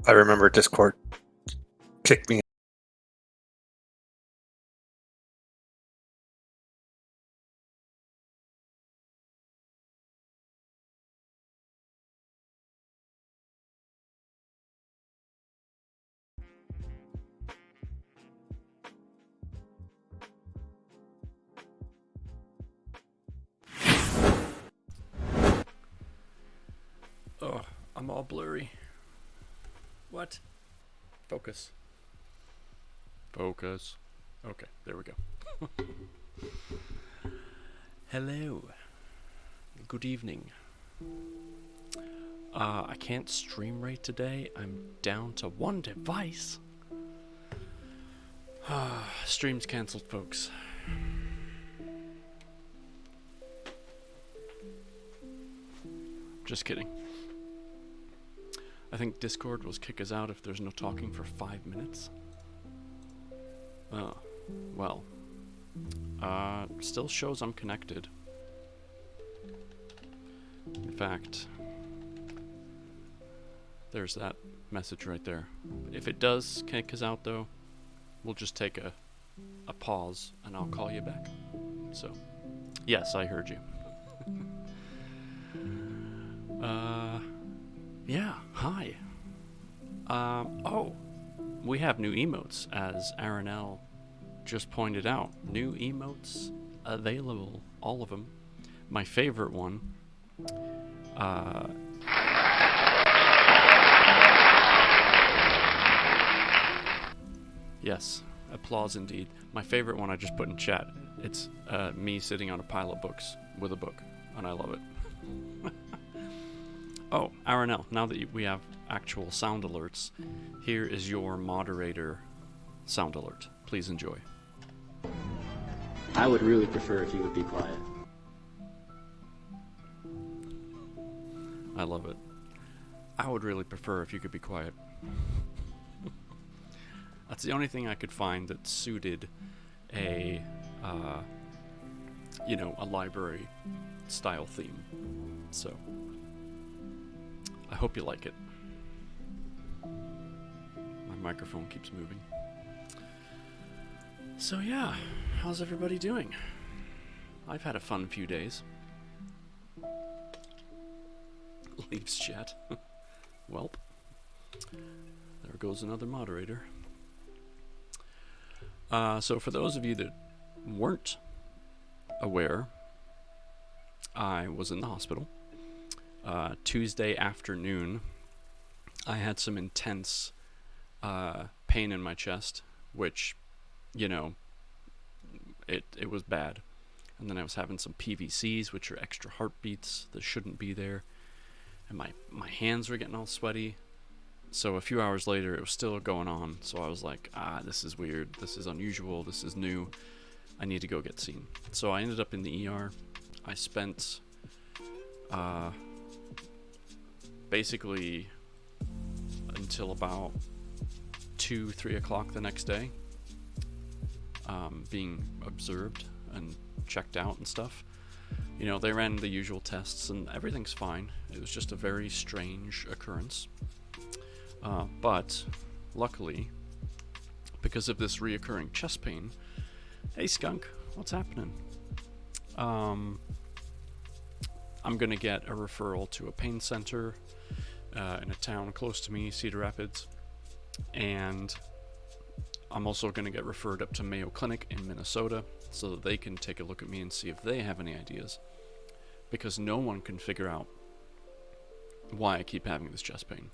I remember Discord kicked me. Oh, I'm all blurry. What? Focus. Focus. Okay, there we go. Hello. Good evening. I can't stream right today. I'm down to one device. Stream's cancelled, folks. Just kidding. I think Discord will kick us out if there's no talking for 5 minutes. Oh, well. Still shows I'm connected. In fact, there's that message right there. If it does kick us out though, we'll just take a pause and I'll call you back. So, yes, I heard you. Yeah, hi. Oh, we have new emotes, as Aaron L. just pointed out. New emotes available, all of them. My favorite one, yes, applause indeed. My favorite one I just put in chat. It's me sitting on a pile of books with a book, and I love it. Oh, Aranel, now that we have actual sound alerts, here is your moderator sound alert. Please enjoy. I would really prefer if you would be quiet. I love it. I would really prefer if you could be quiet. That's the only thing I could find that suited a, a library style theme. So, I hope you like it. My microphone keeps moving. So yeah, how's everybody doing? I've had a fun few days. Leaves chat. Welp. There goes another moderator. So for those of you that weren't aware, I was in the hospital. Tuesday afternoon, I had some intense pain in my chest, which, it was bad. And then I was having some PVCs, which are extra heartbeats that shouldn't be there. And my hands were getting all sweaty. So a few hours later, it was still going on. So I was like, this is weird. This is unusual. This is new. I need to go get seen. So I ended up in the ER. I spent basically until about 2-3 o'clock the next day, being observed and checked out and stuff. They ran the usual tests and everything's fine. It was just a very strange occurrence. But luckily, because of this reoccurring chest pain, hey Skunk, what's happening? I'm gonna get a referral to a pain center in a town close to me, Cedar Rapids, and I'm also gonna get referred up to Mayo Clinic in Minnesota so that they can take a look at me and see if they have any ideas, because no one can figure out why I keep having this chest pain.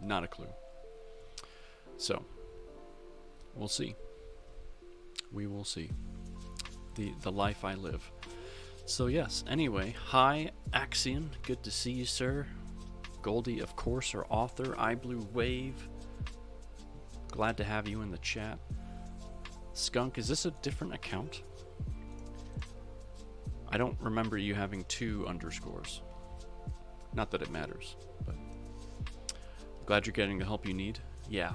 Not a clue. So, we'll see. We will see. The life I live. So yes, anyway, hi Axion, good to see you, sir. Goldie, of course, our author, iBlue Wave. Glad to have you in the chat. Skunk, is this a different account? I don't remember you having 2 underscores. Not that it matters, but glad you're getting the help you need. Yeah.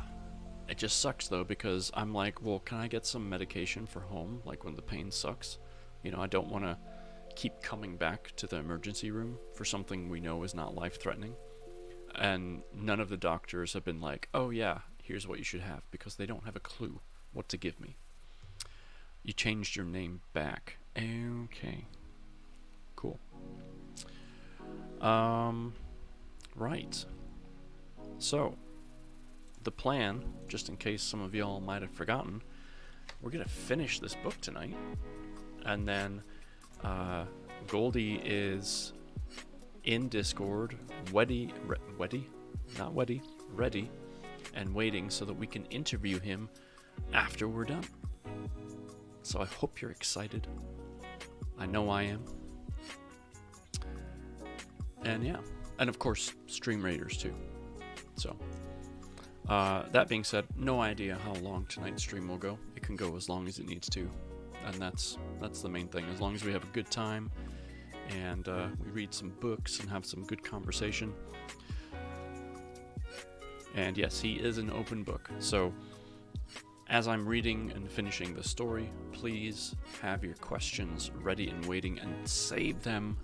It just sucks though, because I'm like, well, can I get some medication for home, like when the pain sucks? I don't want to keep coming back to the emergency room for something we know is not life-threatening. And none of the doctors have been like, oh yeah, here's what you should have, because they don't have a clue what to give me. You changed your name back. Okay. Cool. Right. So, the plan, just in case some of y'all might have forgotten, we're going to finish this book tonight. And then Goldie is in Discord, ready and waiting so that we can interview him after we're done. So I hope you're excited. I know I am. And yeah, and of course, Stream Raiders too. So, that being said, no idea how long tonight's stream will go. It can go as long as it needs to, and that's the main thing. As long as we have a good time, and we read some books and have some good conversation. And yes, he is an open book, so as I'm reading and finishing the story, please have your questions ready and waiting, and save them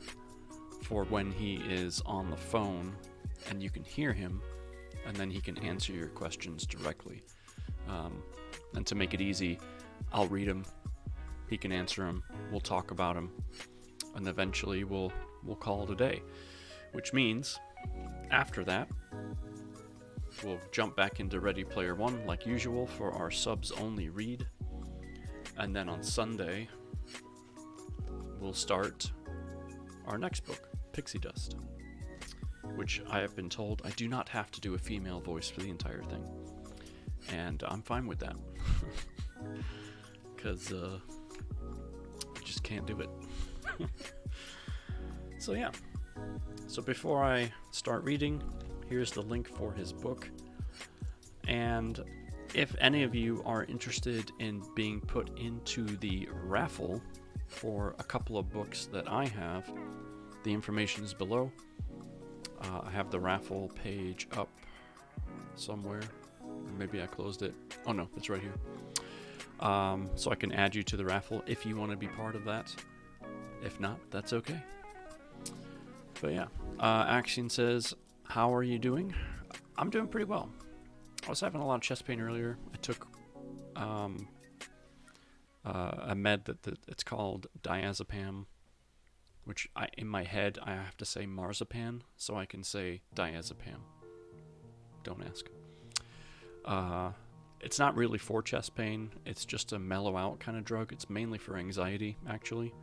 for when he is on the phone and you can hear him, and then he can answer your questions directly. And to make it easy, I'll read them, he can answer them, we'll talk about them, and eventually we'll call it a day. Which means, after that, we'll jump back into Ready Player One like usual for our subs only read. And then on Sunday, we'll start our next book, Pixie Dust, which I have been told I do not have to do a female voice for the entire thing. And I'm fine with that. Because I just can't do it. So yeah. So before I start reading, here's the link for his book. And if any of you are interested in being put into the raffle for a couple of books that I have, the information is below. I have the raffle page up somewhere. Maybe I closed it. Oh no, it's right here. So I can add you to the raffle if you want to be part of that. If not, that's okay. But yeah, Axion says, how are you doing? I'm doing pretty well. I was having a lot of chest pain earlier. I took a med that it's called diazepam, which in my head I have to say marzipan, so I can say diazepam. Don't ask. It's not really for chest pain. It's just a mellow out kind of drug. It's mainly for anxiety, actually,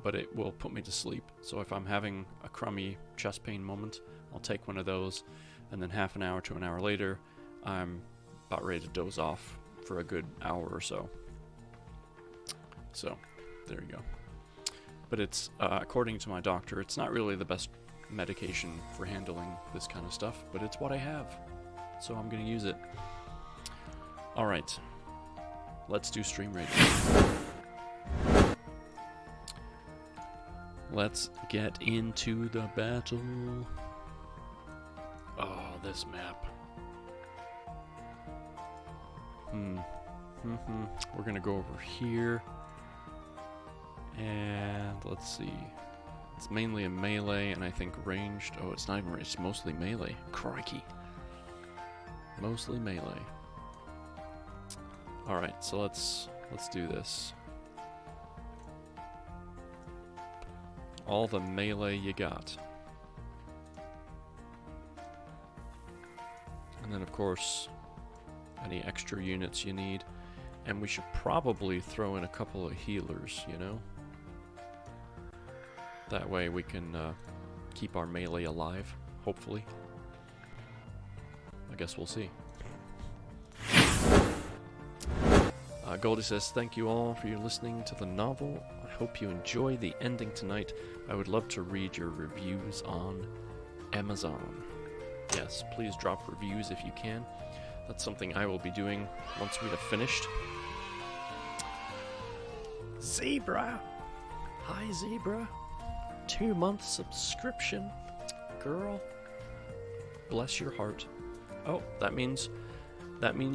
but it will put me to sleep. So if I'm having a crummy chest pain moment, I'll take one of those, and then half an hour to an hour later, I'm about ready to doze off for a good hour or so. So, there you go. But it's, according to my doctor, it's not really the best medication for handling this kind of stuff, but it's what I have, so I'm going to use it. Alright, let's do stream rating. Let's get into the battle. Oh, this map. We're gonna go over here. And let's see. It's mainly a melee and I think ranged. Oh, it's not even, it's mostly melee. Crikey. Mostly melee. Alright, so let's do this. All the melee you got. And then of course, any extra units you need. And we should probably throw in a couple of healers, you know? That way we can keep our melee alive, hopefully. I guess we'll see. Goldie says, thank you all for your listening to the novel. I hope you enjoy the ending tonight. I would love to read your reviews on Amazon. Yes, please drop reviews if you can. That's something I will be doing once we have finished. Zebra! Hi, Zebra. 2-month subscription. Girl. Bless your heart. Oh, that means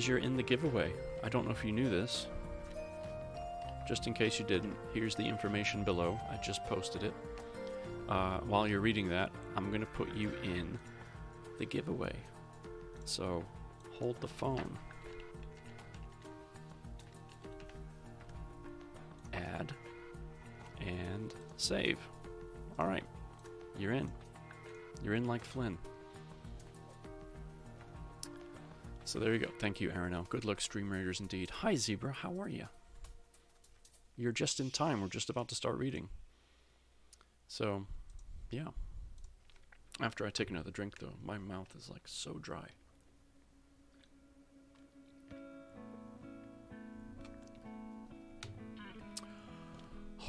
you're in the giveaway. I don't know if you knew this. Just in case you didn't, here's the information below. I just posted it. While you're reading that, I'm going to put you in the giveaway. So hold the phone. Add and save. All right, you're in. You're in like Flynn. So there you go. Thank you, Aaron L. Good luck, Stream Raiders, indeed. Hi, Zebra. How are you? You're just in time. We're just about to start reading. So, yeah. After I take another drink, though, my mouth is like so dry.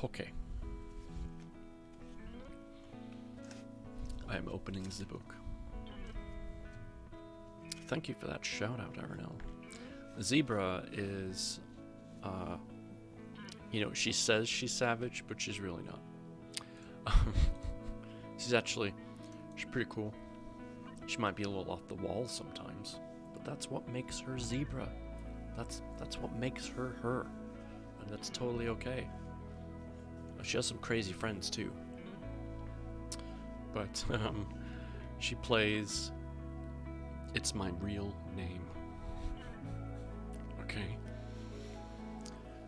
Okay. I am opening the book. Thank you for that shout out, Aaron. Zebra is, she says she's savage, but she's really not. She's pretty cool. She might be a little off the wall sometimes, but that's what makes her Zebra. That's what makes her her, and that's totally okay. She has some crazy friends too, but she plays It's My Real Name. Okay.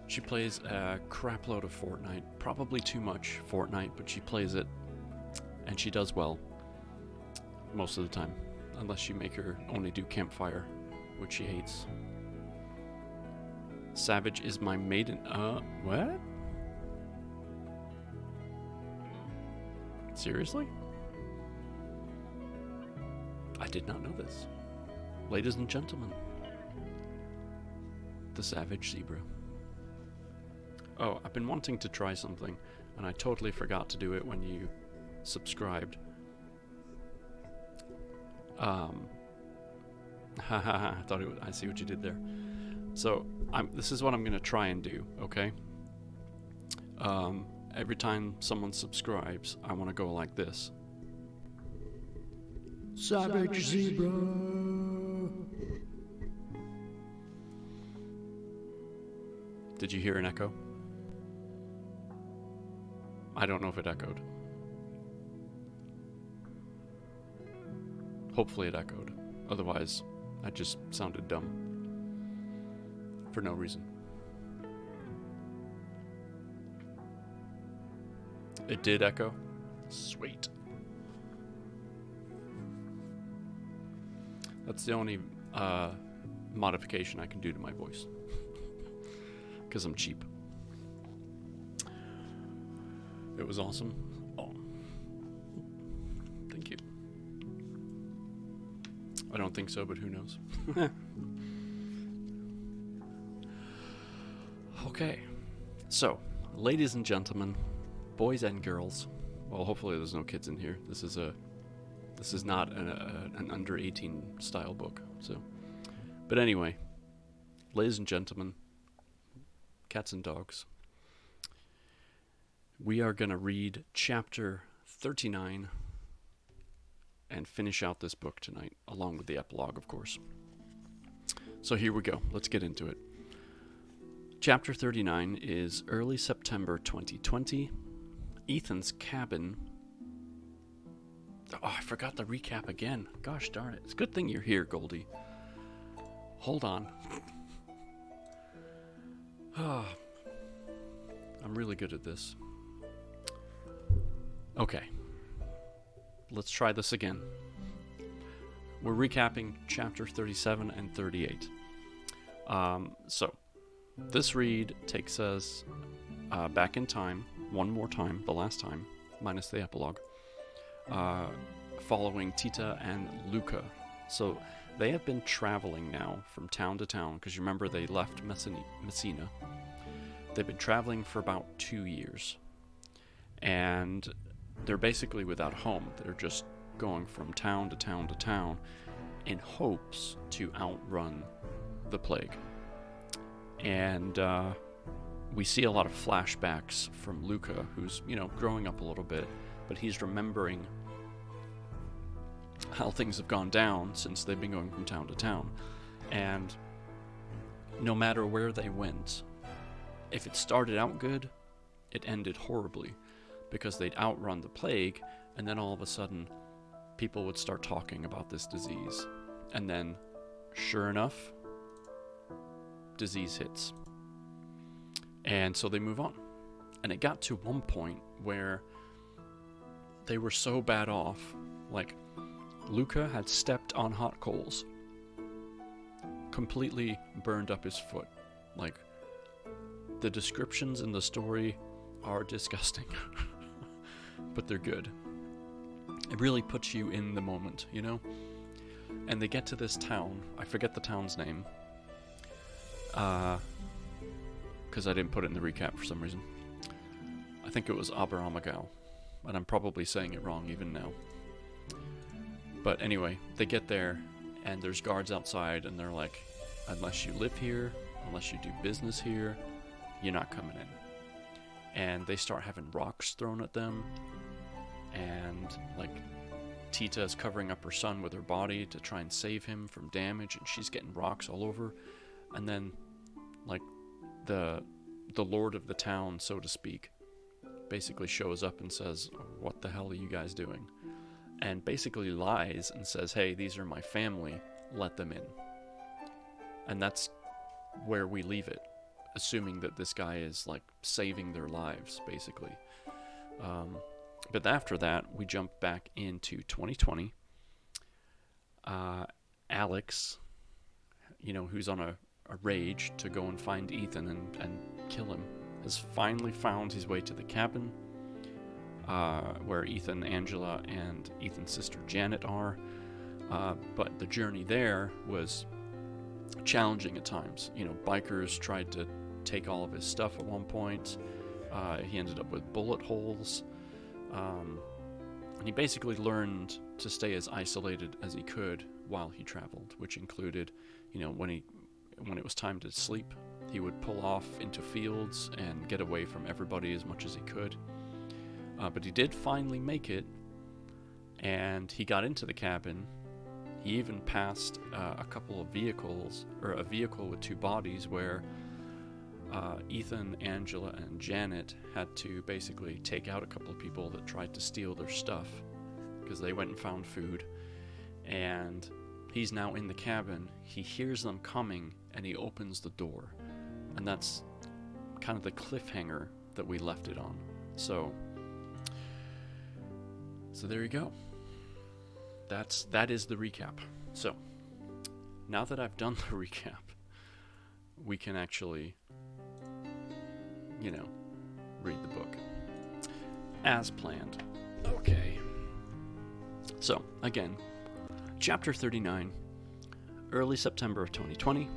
She plays a crapload of Fortnite, probably too much Fortnite, but she plays it, and she does well most of the time, unless you make her only do campfire, which she hates. Savage is my maiden. What? Seriously? I did not know this. Ladies and gentlemen, the Savage Zebra. Oh, I've been wanting to try something, and I totally forgot to do it when you subscribed. I thought I see what you did there. So, this is what I'm going to try and do, okay? Every time someone subscribes, I want to go like this. Savage Zebra. Did you hear an echo? I don't know if it echoed. Hopefully it echoed. Otherwise, I just sounded dumb. For no reason. It did echo? Sweet. That's the only modification I can do to my voice. Because I'm cheap. It was awesome. Oh. Thank you. I don't think so, but who knows? Okay. So, ladies and gentlemen, boys and girls. Well, hopefully there's no kids in here. This is not an under 18 style book. So, but anyway, ladies and gentlemen, cats and dogs, we are going to read chapter 39 and finish out this book tonight, along with the epilogue, of course. So here we go. Let's get into it. Chapter 39 is early September 2020. Ethan's cabin. Oh, I forgot the recap again. Gosh darn it. It's a good thing you're here, Goldie. Hold on. Oh, I'm really good at this. Okay. Let's try this again. We're recapping chapter 37 and 38. So, this read takes us back in time, one more time, the last time, minus the epilogue, following Tita and Luca. So, they have been traveling now from town to town, because you remember they left Messina. They've been traveling for about 2 years. And they're basically without home. They're just going from town to town to town in hopes to outrun the plague. And we see a lot of flashbacks from Luca, who's, growing up a little bit, but he's remembering how things have gone down since they've been going from town to town. And no matter where they went, if it started out good, it ended horribly, because they'd outrun the plague, and then all of a sudden, people would start talking about this disease. And then, sure enough, disease hits. And so they move on. And it got to one point where they were so bad off, like Luca had stepped on hot coals, completely burned up his foot. Like, the descriptions in the story are disgusting, but they're good. It really puts you in the moment, you know? And they get to this town. I forget the town's name, because I didn't put it in the recap for some reason. I think it was Aberamagau, and I'm probably saying it wrong even now. But anyway, they get there, and there's guards outside, and they're like, unless you live here, unless you do business here, you're not coming in. And they start having rocks thrown at them, and like Tita is covering up her son with her body to try and save him from damage, and she's getting rocks all over. And then like the lord of the town, so to speak, basically shows up and says, what the hell are you guys doing? And basically lies and says, hey, these are my family, let them in. And that's where we leave it, assuming that this guy is like saving their lives, basically. But after that, we jump back into 2020. Alex, you know, who's on a rage to go and find Ethan and kill him, has finally found his way to the cabin where Ethan, Angela, and Ethan's sister Janet are. But the journey there was challenging at times. You know, bikers tried to take all of his stuff at one point. He ended up with bullet holes. And he basically learned to stay as isolated as he could while he traveled, which included, you know, when it was time to sleep, he would pull off into fields and get away from everybody as much as he could. But he did finally make it, and he got into the cabin. He even passed a couple of vehicles, or a vehicle with two bodies, where Ethan, Angela, and Janet had to basically take out a couple of people that tried to steal their stuff, because they went and found food. And he's now in the cabin. He hears them coming, and he opens the door. And that's kind of the cliffhanger that we left it on. So there you go. That is the recap. So now that I've done the recap, we can actually, you know, read the book as planned. Okay. So again, chapter 39, early September of 2020,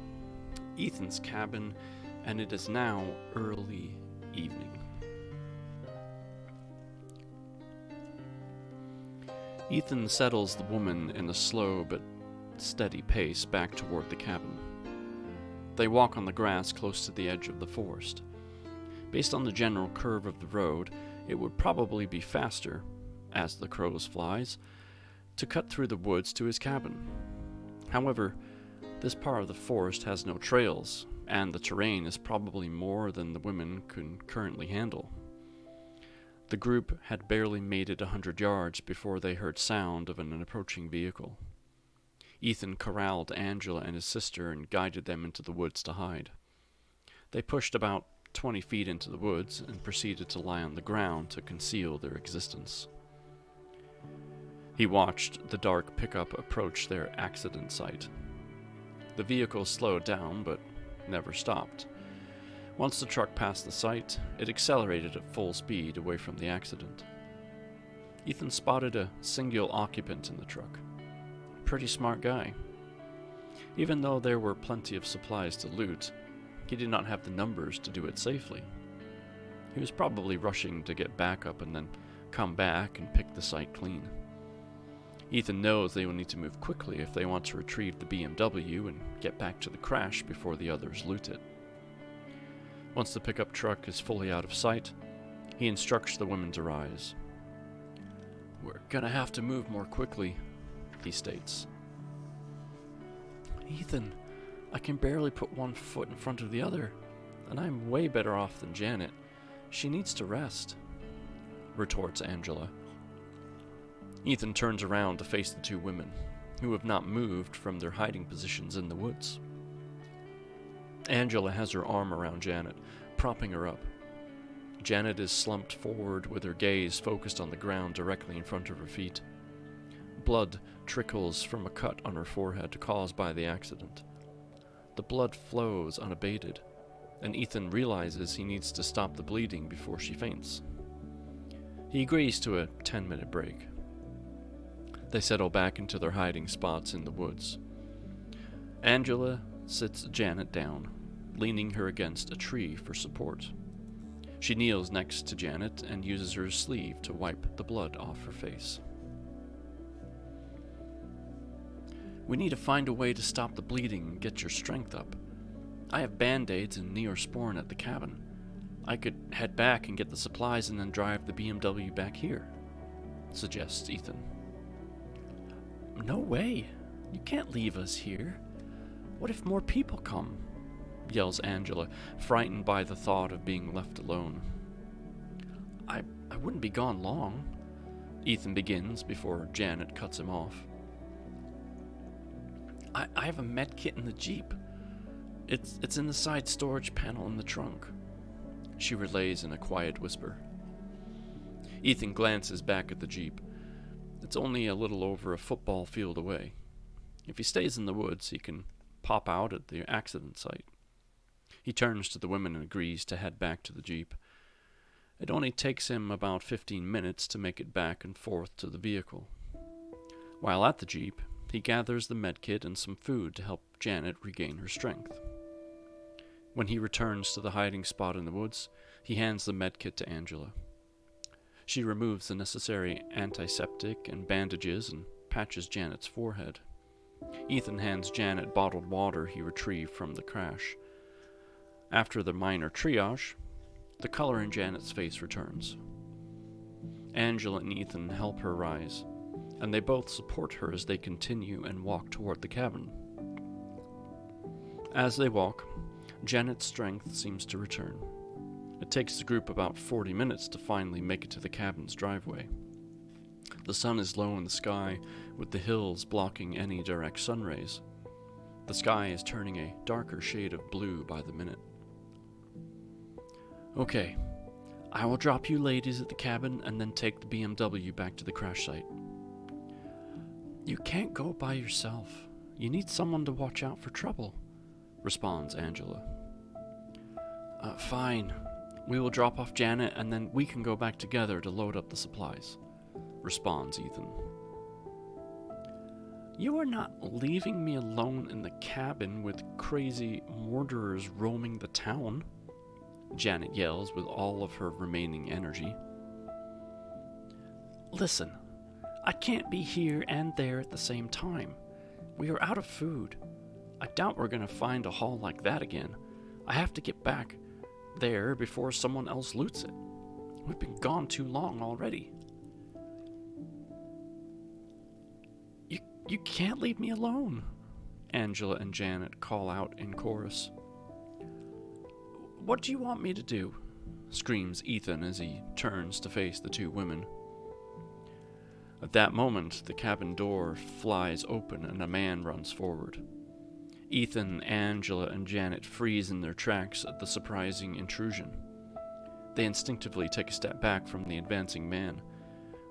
Ethan's cabin, and it is now early evening. Ethan settles the woman in a slow but steady pace back toward the cabin. They walk on the grass close to the edge of the forest. Based on the general curve of the road, it would probably be faster, as the crows flies, to cut through the woods to his cabin. However, this part of the forest has no trails, and the terrain is probably more than the women can currently handle. The group had barely made it 100 yards before they heard sound of an approaching vehicle. Ethan corralled Angela and his sister and guided them into the woods to hide. They pushed about 20 feet into the woods and proceeded to lie on the ground to conceal their existence. He watched the dark pickup approach their accident site. The vehicle slowed down, but never stopped. Once the truck passed the site, it accelerated at full speed away from the accident. Ethan spotted a single occupant in the truck. Pretty smart guy. Even though there were plenty of supplies to loot, he did not have the numbers to do it safely. He was probably rushing to get backup and then come back and pick the site clean. Ethan knows they will need to move quickly if they want to retrieve the BMW and get back to the crash before the others loot it. Once the pickup truck is fully out of sight, he instructs the women to rise. "We're gonna have to move more quickly," he states. "Ethan, I can barely put one foot in front of the other, and I'm way better off than Janet. She needs to rest," retorts Angela. Ethan turns around to face the two women, who have not moved from their hiding positions in the woods. Angela has her arm around Janet, propping her up. Janet is slumped forward with her gaze focused on the ground directly in front of her feet. Blood trickles from a cut on her forehead caused by the accident. The blood flows unabated, and Ethan realizes he needs to stop the bleeding before she faints. He agrees to a 10-minute break. They settle back into their hiding spots in the woods. Angela sits Janet down, leaning her against a tree for support. She kneels next to Janet and uses her sleeve to wipe the blood off her face. We need to find a way to stop the bleeding and get your strength up. I have band-aids and Neosporin at the cabin. I could head back and get the supplies and then drive the BMW back here, suggests Ethan. No way. You can't leave us here. What if more people come? Yells Angela, frightened by the thought of being left alone. I wouldn't be gone long, Ethan begins before Janet cuts him off. I have a med kit in the Jeep. It's in the side storage panel in the trunk, she relays in a quiet whisper. Ethan glances back at the Jeep. It's only a little over a football field away. If he stays in the woods, he can pop out at the accident site. He turns to the women and agrees to head back to the Jeep. It only takes him about 15 minutes to make it back and forth to the vehicle. While at the Jeep, he gathers the medkit and some food to help Janet regain her strength. When he returns to the hiding spot in the woods, he hands the medkit to Angela. She removes the necessary antiseptic and bandages and patches Janet's forehead. Ethan hands Janet bottled water he retrieved from the crash. After the minor triage, the color in Janet's face returns. Angela and Ethan help her rise, and they both support her as they continue and walk toward the cabin. As they walk, Janet's strength seems to return. It takes the group about 40 minutes to finally make it to the cabin's driveway. The sun is low in the sky, with the hills blocking any direct sun rays. The sky is turning a darker shade of blue by the minute. Okay, I will drop you ladies at the cabin and then take the BMW back to the crash site. You can't go by yourself. You need someone to watch out for trouble, responds Angela. Fine. We will drop off Janet and then we can go back together to load up the supplies, responds Ethan. You are not leaving me alone in the cabin with crazy murderers roaming the town, Janet yells with all of her remaining energy. Listen, I can't be here and there at the same time. We are out of food. I doubt we're going to find a haul like that again. I have to get back there before someone else loots it. We've been gone too long already. You can't leave me alone, Angela and Janet call out in chorus. What do you want me to do? Screams Ethan as he turns to face the two women. At that moment, the cabin door flies open and a man runs forward. Ethan, Angela, and Janet freeze in their tracks at the surprising intrusion. They instinctively take a step back from the advancing man.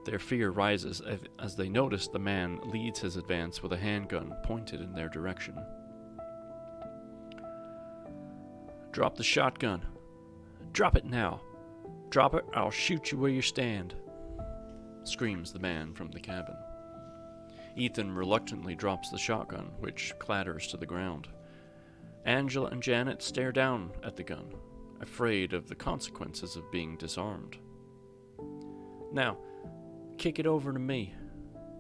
Their fear rises as they notice the man leads his advance with a handgun pointed in their direction. Drop the shotgun. Drop it now. Drop it, I'll shoot you where you stand, screams the man from the cabin. Ethan reluctantly drops the shotgun, which clatters to the ground. Angela and Janet stare down at the gun, afraid of the consequences of being disarmed. Now, kick it over to me,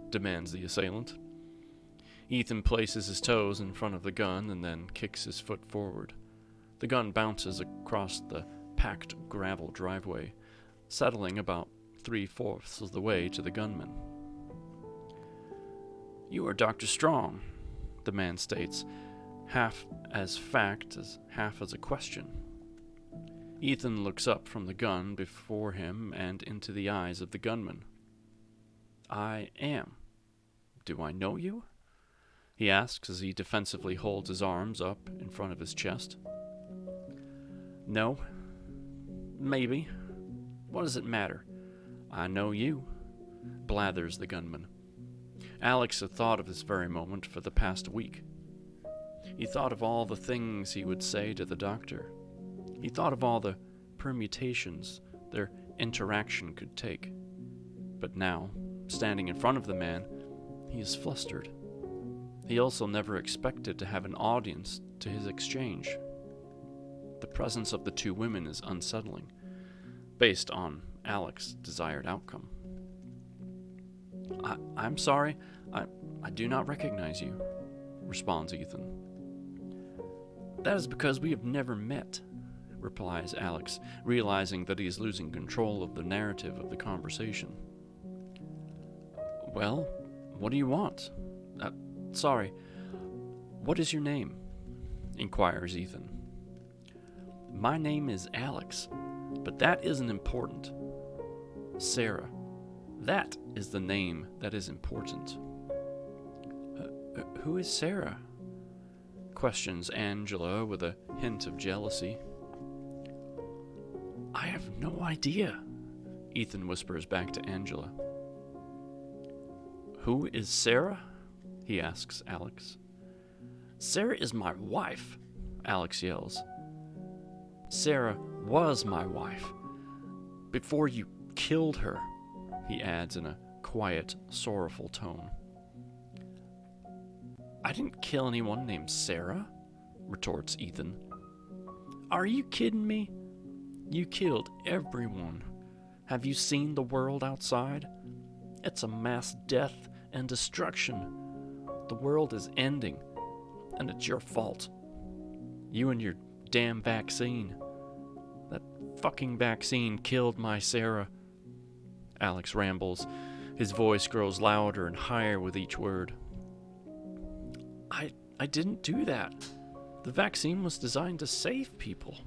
demands the assailant. Ethan places his toes in front of the gun and then kicks his foot forward. The gun bounces across the packed gravel driveway, settling about 3/4 of the way to the gunman. You are Dr. Strong, the man states, half as fact as half as a question. Ethan looks up from the gun before him and into the eyes of the gunman. I am. Do I know you? He asks as he defensively holds his arms up in front of his chest. No. Maybe. What does it matter? I know you, blathers the gunman. Alex had thought of this very moment for the past week. He thought of all the things he would say to the doctor. He thought of all the permutations their interaction could take. But now, standing in front of the man, he is flustered. He also never expected to have an audience to his exchange. The presence of the two women is unsettling, based on Alex's desired outcome. I'm sorry, I do not recognize you, responds Ethan. That is because we have never met, replies Alex, realizing that he is losing control of the narrative of the conversation. Well, what do you want? Sorry, what is your name? Inquires Ethan. My name is Alex, but that isn't important. Sarah, that is the name that is important. Who is Sarah? Questions Angela with a hint of jealousy. I have no idea, Ethan whispers back to Angela. Who is Sarah? He asks Alex. Sarah is my wife, Alex yells. Sarah was my wife. Before you killed her, he adds in a quiet, sorrowful tone. I didn't kill anyone named Sarah, retorts Ethan. Are you kidding me? You killed everyone. Have you seen the world outside? It's a mass death and destruction. The world is ending, and it's your fault. You and your damn vaccine. That fucking vaccine killed my Sarah. Alex rambles. His voice grows louder and higher with each word. I didn't do that. The vaccine was designed to save people.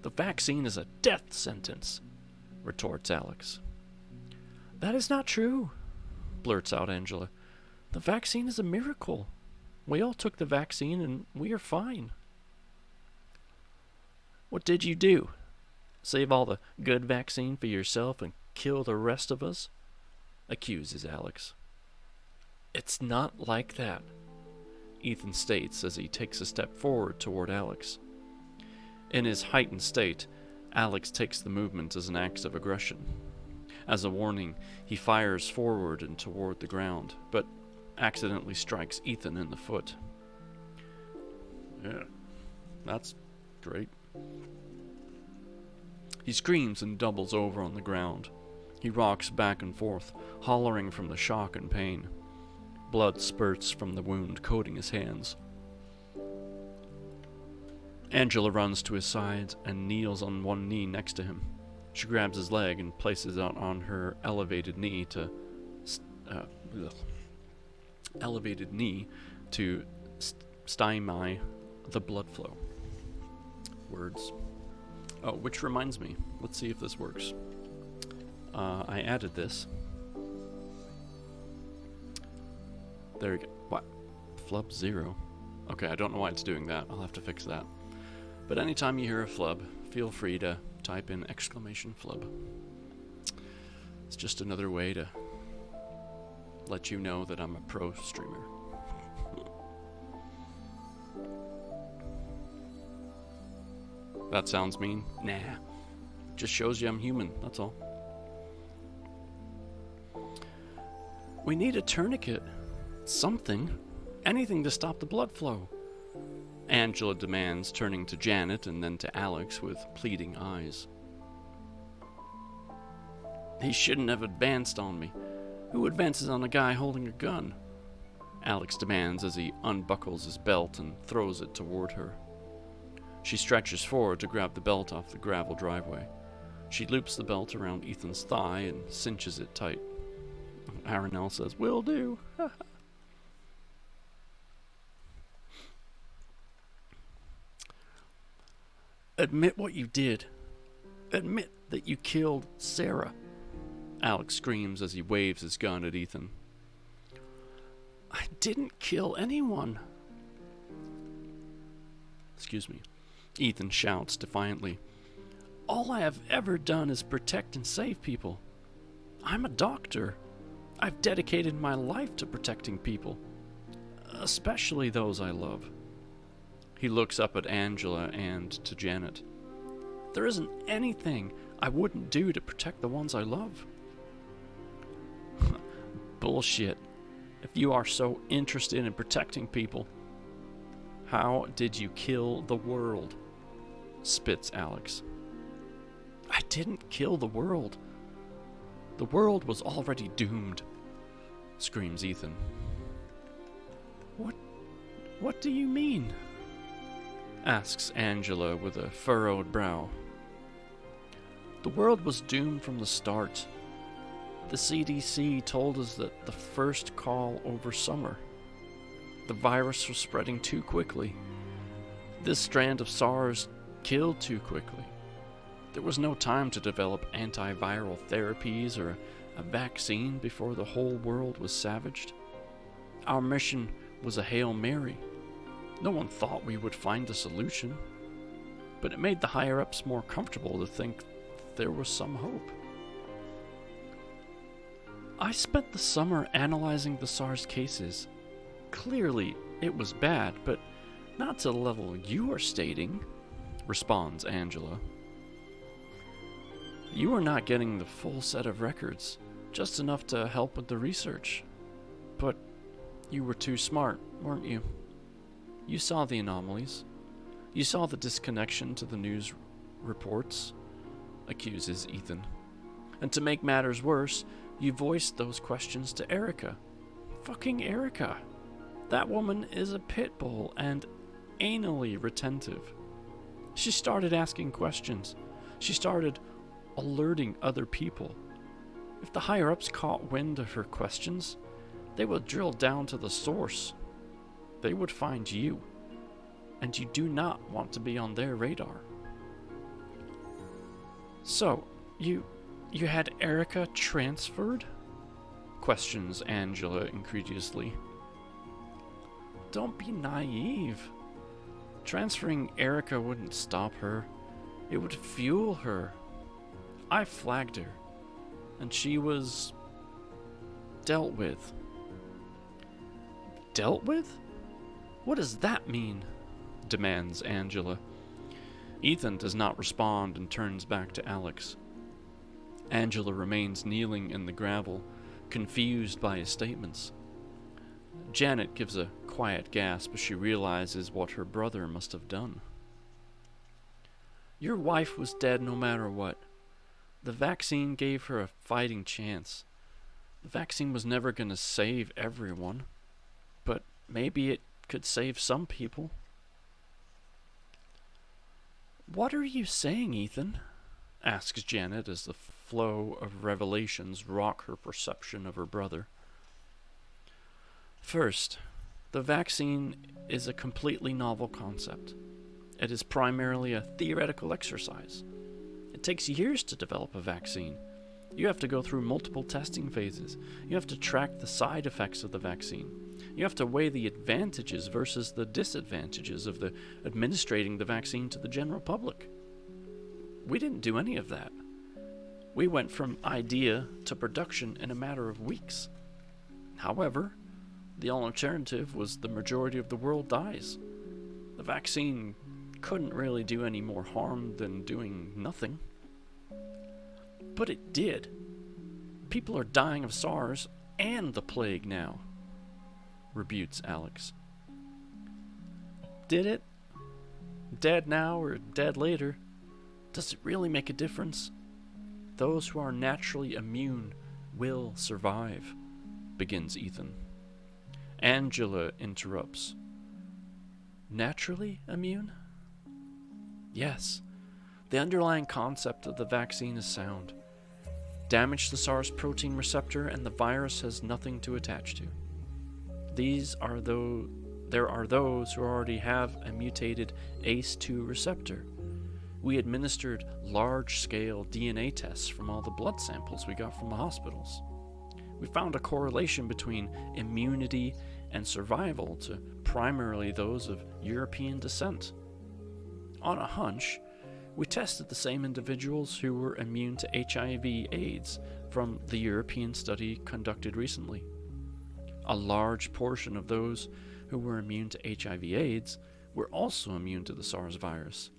The vaccine is a death sentence, retorts Alex. That is not true, blurts out Angela. The vaccine is a miracle. We all took the vaccine and we are fine. What did you do? Save all the good vaccine for yourself and kill the rest of us? Accuses Alex. It's not like that, Ethan states as he takes a step forward toward Alex. In his heightened state, Alex takes the movement as an act of aggression. As a warning, he fires forward and toward the ground, but accidentally strikes Ethan in the foot. Yeah, that's great. He screams and doubles over on the ground. He rocks back and forth, hollering from the shock and pain. Blood spurts from the wound coating his hands. Angela runs to his side and kneels on one knee next to him. She grabs his leg and places it on her elevated knee to stymie the blood flow. Words. Oh, which reminds me. Let's see if this works. I added this. There we go. What? Flub 0. Okay, I don't know why it's doing that. I'll have to fix that. But anytime you hear a flub, feel free to type in !flub. It's just another way to let you know that I'm a pro streamer. That sounds mean? Nah. Just shows you I'm human, that's all. We need a tourniquet. Something. Anything to stop the blood flow. Angela demands, turning to Janet and then to Alex with pleading eyes. He shouldn't have advanced on me. Who advances on a guy holding a gun? Alex demands as he unbuckles his belt and throws it toward her. She stretches forward to grab the belt off the gravel driveway. She loops the belt around Ethan's thigh and cinches it tight. Aronell says, "Will do." Admit what you did. Admit that you killed Sarah. Alex screams as he waves his gun at Ethan. I didn't kill anyone. Excuse me. Ethan shouts defiantly. All I have ever done is protect and save people. I'm a doctor. I've dedicated my life to protecting people, especially those I love. He looks up at Angela and to Janet. There isn't anything I wouldn't do to protect the ones I love. Bullshit. If you are so interested in protecting people, how did you kill the world? Spits Alex. I didn't kill the world. The world was already doomed, screams Ethan. What do you mean? Asks Angela with a furrowed brow. The world was doomed from the start. The CDC told us that the first call over summer. The virus was spreading too quickly. This strand of SARS killed too quickly. There was no time to develop antiviral therapies or a vaccine before the whole world was savaged. Our mission was a Hail Mary. No one thought we would find a solution, but it made the higher-ups more comfortable to think there was some hope. I spent the summer analyzing the SARS cases. Clearly, it was bad, but not to the level you are stating, responds Angela. You were not getting the full set of records, just enough to help with the research. But you were too smart, weren't you? You saw the anomalies. You saw the disconnection to the news reports, accuses Ethan. And to make matters worse, you voiced those questions to Erica. Fucking Erica. That woman is a pit bull and anally retentive. She started asking questions. She started alerting other people. If the higher-ups caught wind of her questions, they would drill down to the source. They would find you, and you do not want to be on their radar. So, you had Erica transferred? Questions Angela incredulously. Don't be naive. Transferring Erica wouldn't stop her. It would fuel her. I flagged her, and she was dealt with. Dealt with? What does that mean? Demands Angela. Ethan does not respond and turns back to Alex. Angela remains kneeling in the gravel, confused by his statements. Janet gives a quiet gasp as she realizes what her brother must have done. Your wife was dead no matter what. The vaccine gave her a fighting chance. The vaccine was never going to save everyone, but maybe it could save some people. What are you saying, Ethan? Asks Janet as the flow of revelations rock her perception of her brother. First, the vaccine is a completely novel concept. It is primarily a theoretical exercise. It takes years to develop a vaccine. You have to go through multiple testing phases. You have to track the side effects of the vaccine. You have to weigh the advantages versus the disadvantages of administrating the vaccine to the general public. We didn't do any of that. We went from idea to production in a matter of weeks. However, the alternative was the majority of the world dies. The vaccine couldn't really do any more harm than doing nothing. But it did. People are dying of SARS and the plague now, rebukes Alex. Did it? Dead now or dead later? Does it really make a difference? Those who are naturally immune will survive, begins Ethan. Angela interrupts. Naturally immune? Yes. The underlying concept of the vaccine is sound. Damage the SARS protein receptor and the virus has nothing to attach to. There are those who already have a mutated ACE2 receptor, We administered large-scale DNA tests from all the blood samples we got from the hospitals. We found a correlation between immunity and survival to primarily those of European descent. On a hunch, we tested the same individuals who were immune to HIV/AIDS from the European study conducted recently. A large portion of those who were immune to HIV/AIDS were also immune to the SARS virus.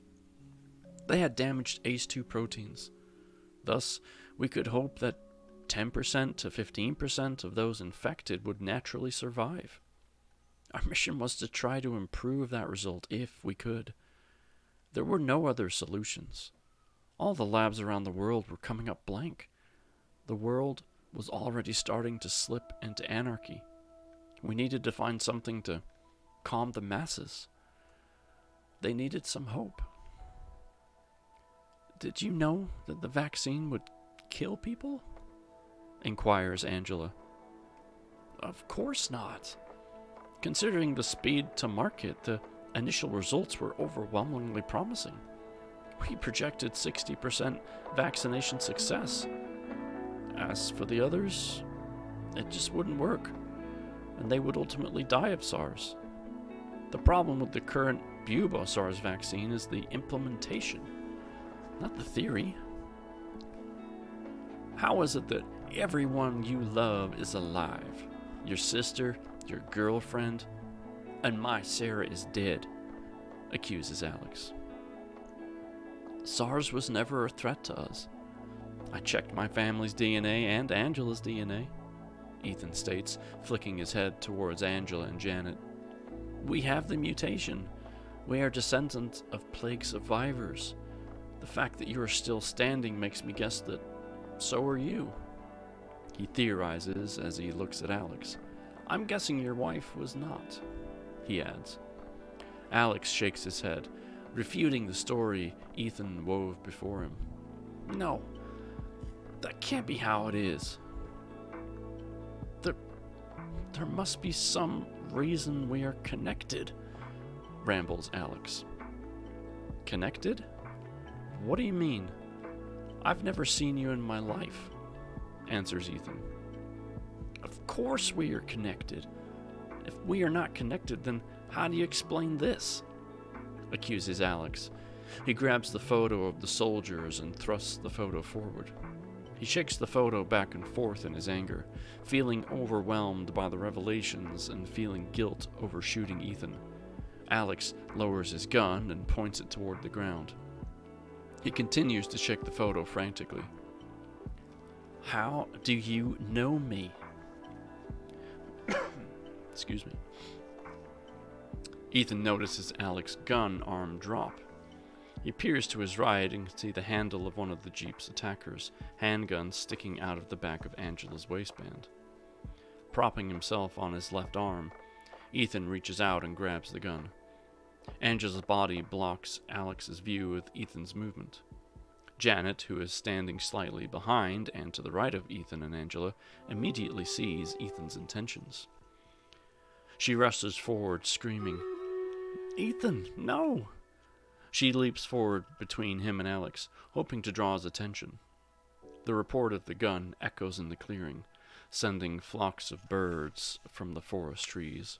They had damaged ACE2 proteins. Thus, we could hope that 10% to 15% of those infected would naturally survive. Our mission was to try to improve that result if we could. There were no other solutions. All the labs around the world were coming up blank. The world was already starting to slip into anarchy. We needed to find something to calm the masses. They needed some hope. "Did you know that the vaccine would kill people?" inquires Angela. "Of course not. Considering the speed to market, the initial results were overwhelmingly promising. We projected 60% vaccination success. As for the others, it just wouldn't work, and they would ultimately die of SARS. The problem with the current Bubo-SARS vaccine is the implementation, not the theory. How is it that everyone you love is alive? Your sister, your girlfriend, and my Sarah is dead," accuses Alex. "SARS was never a threat to us. I checked my family's DNA and Angela's DNA," Ethan states, flicking his head towards Angela and Janet. "We have the mutation. We are descendants of plague survivors. The fact that you are still standing makes me guess that so are you." He theorizes as he looks at Alex. "I'm guessing your wife was not," he adds. Alex shakes his head, refuting the story Ethan wove before him. "No, that can't be how it is. There must be some reason we are connected," rambles Alex. "Connected? What do you mean? I've never seen you in my life," answers Ethan. "Of course we are connected. If we are not connected, then how do you explain this?" accuses Alex. He grabs the photo of the soldiers and thrusts the photo forward. He shakes the photo back and forth in his anger, feeling overwhelmed by the revelations and feeling guilt over shooting Ethan. Alex lowers his gun and points it toward the ground. He continues to shake the photo frantically. "How do you know me?" Excuse me. Ethan notices Alex's gun arm drop. He peers to his right and can see the handle of one of the Jeep's attackers' handgun sticking out of the back of Angela's waistband. Propping himself on his left arm, Ethan reaches out and grabs the gun. Angela's body blocks Alex's view with Ethan's movement. Janet, who is standing slightly behind and to the right of Ethan and Angela, immediately sees Ethan's intentions. She rushes forward, screaming, "Ethan, no!" She leaps forward between him and Alex, hoping to draw his attention. The report of the gun echoes in the clearing, sending flocks of birds from the forest trees.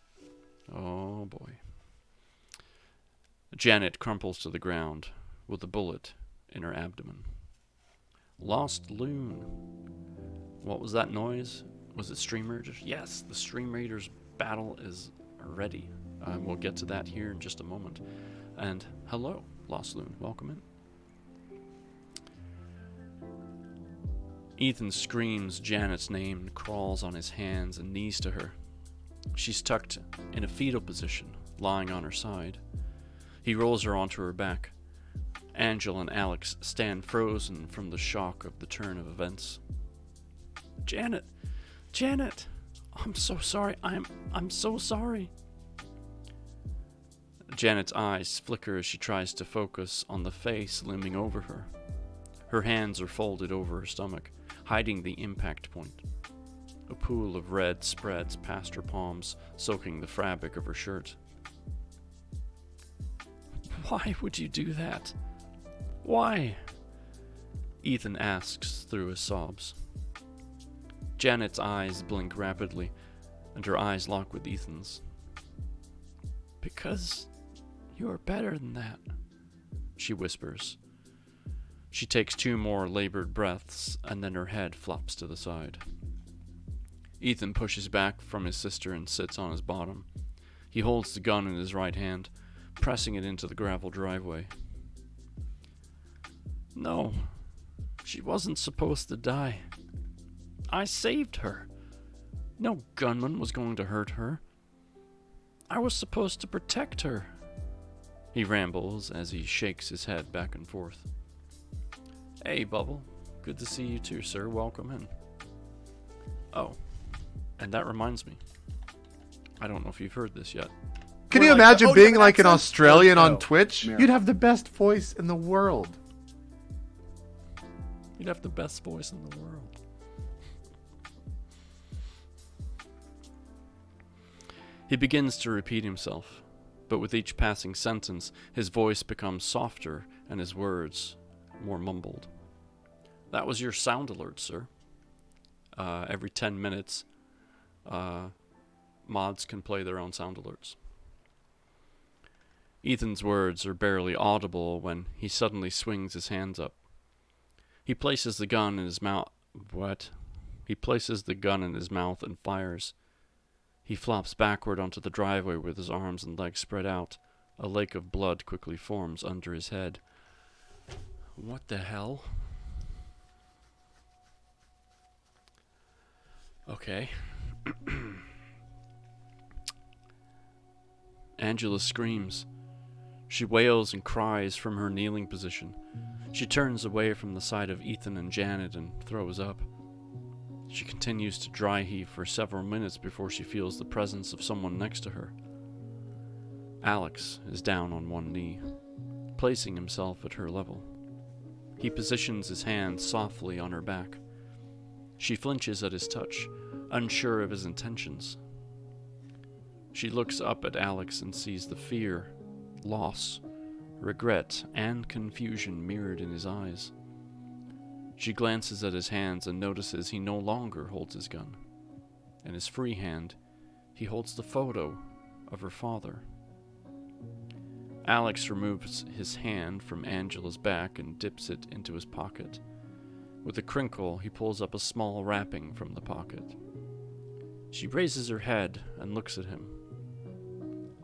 Oh boy. Janet crumples to the ground with a bullet in her abdomen. Lost loon. What was that noise? Was it Stream Raiders? Yes, the Stream Raiders battle is ready. We'll get to that here in just a moment. And hello, Lost Loon. Welcome in. Ethan screams Janet's name and crawls on his hands and knees to her. She's tucked in a fetal position, lying on her side. He rolls her onto her back. Angela and Alex stand frozen from the shock of the turn of events. Janet! Janet! I'm so sorry. I'm so sorry. Janet's eyes flicker as she tries to focus on the face looming over her. Her hands are folded over her stomach, hiding the impact point. A pool of red spreads past her palms, soaking the fabric of her shirt. Why would you do that? Why? Ethan asks through his sobs. Janet's eyes blink rapidly, and her eyes lock with Ethan's. Because you're better than that, she whispers. She takes 2 more labored breaths, and then her head flops to the side. Ethan pushes back from his sister and sits on his bottom. He holds the gun in his right hand, pressing it into the gravel driveway. No, she wasn't supposed to die. I saved her. No gunman was going to hurt her. I was supposed to protect her. He rambles as he shakes his head back and forth. Hey, Bubble. Good to see you too, sir. Welcome in. Oh, and that reminds me. I don't know if you've heard this yet. Can you imagine being like an Australian on Twitch? You'd have the best voice in the world. You'd have the best voice in the world. He begins to repeat himself, but with each passing sentence, his voice becomes softer and his words more mumbled. That was your sound alert, sir. Every 10 minutes, mods can play their own sound alerts. Ethan's words are barely audible when he suddenly swings his hands up. He places the gun in his mouth. What? He places the gun in his mouth and fires. He flops backward onto the driveway with his arms and legs spread out. A lake of blood quickly forms under his head. What the hell? Okay. Angela screams. She wails and cries from her kneeling position. She turns away from the side of Ethan and Janet and throws up. She continues to dry heave for several minutes before she feels the presence of someone next to her. Alex is down on one knee, placing himself at her level. He positions his hand softly on her back. She flinches at his touch, unsure of his intentions. She looks up at Alex and sees the fear, loss, regret, and confusion mirrored in his eyes. She glances at his hands and notices he no longer holds his gun. In his free hand, he holds the photo of her father. Alex removes his hand from Angela's back and dips it into his pocket. With a crinkle, he pulls up a small wrapping from the pocket. She raises her head and looks at him.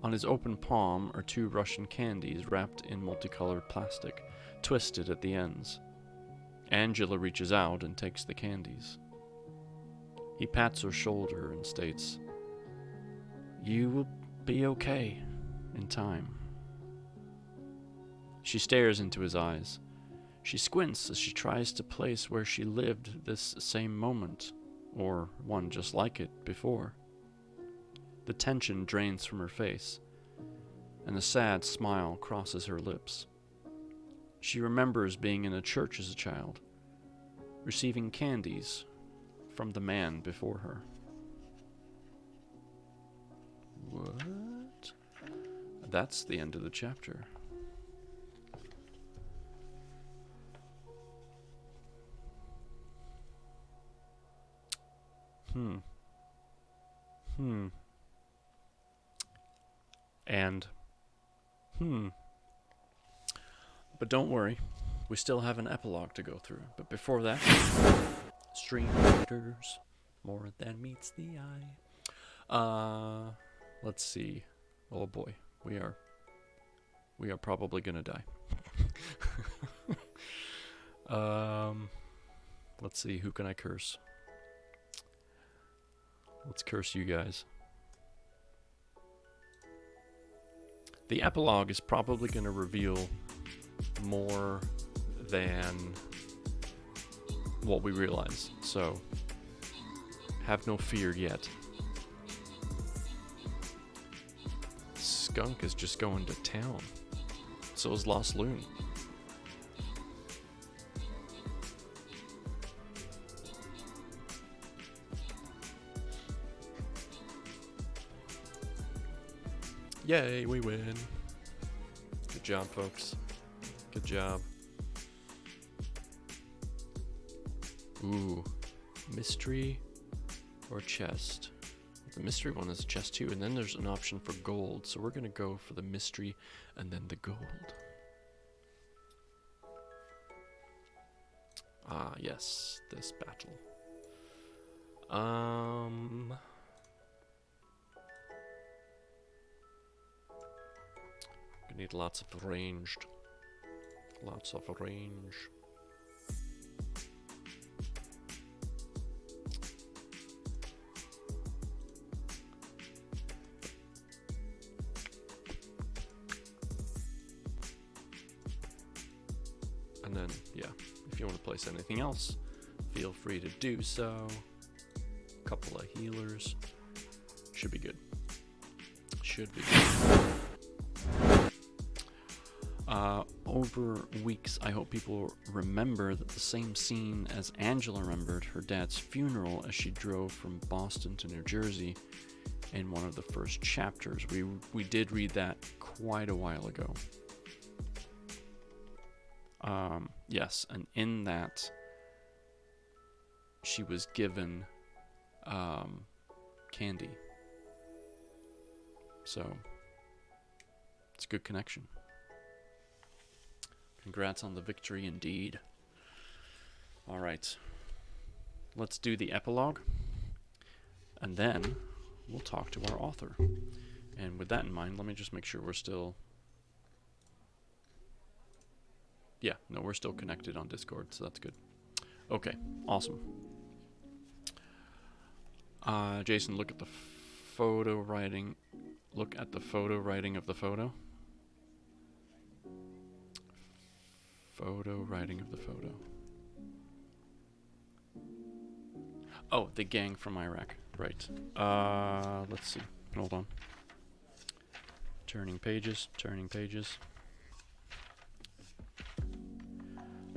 On his open palm are 2 Russian candies wrapped in multicolored plastic, twisted at the ends. Angela reaches out and takes the candies. He pats her shoulder and states, "You will be okay in time." She stares into his eyes. She squints as she tries to place where she lived this same moment, or one just like it, before. The tension drains from her face, and a sad smile crosses her lips. She remembers being in a church as a child, receiving candies from the man before her. What? That's the end of the chapter. But don't worry, we still have an epilogue to go through. But before that, Stream Raiders, more than meets the eye. Let's see. Oh boy, we are probably gonna die. Let's see, who can I curse? Let's curse you guys. The epilogue is probably going to reveal more than what we realize, so have no fear yet. Skunk is just going to town. So is Lost Loon. Yay, we win. Good job, folks. Good job. Ooh. Mystery or chest? The mystery one is a chest too, and then there's an option for gold. So we're going to go for the mystery and then the gold. Ah, yes, this battle. We need lots of ranged. Lots of range. And then, yeah, if you want to place anything else, feel free to do so. A couple of healers. Should be good. Should be good. Over weeks, I hope people remember that the same scene as Angela remembered her dad's funeral as she drove from Boston to New Jersey in one of the first chapters. We did read that quite a while ago. Yes, and in that, she was given candy. So, it's a good connection. Congrats on the victory indeed. Alright, let's do the epilogue, and then we'll talk to our author. And with that in mind, let me just make sure we're still... Yeah, no, we're still connected on Discord, so that's good. Okay, awesome. Jason, look at the photo writing. Look at the photo writing of the photo. Photo writing of the photo. Oh, the gang from Iraq. Right. Let's see. Hold on. Turning pages. Turning pages.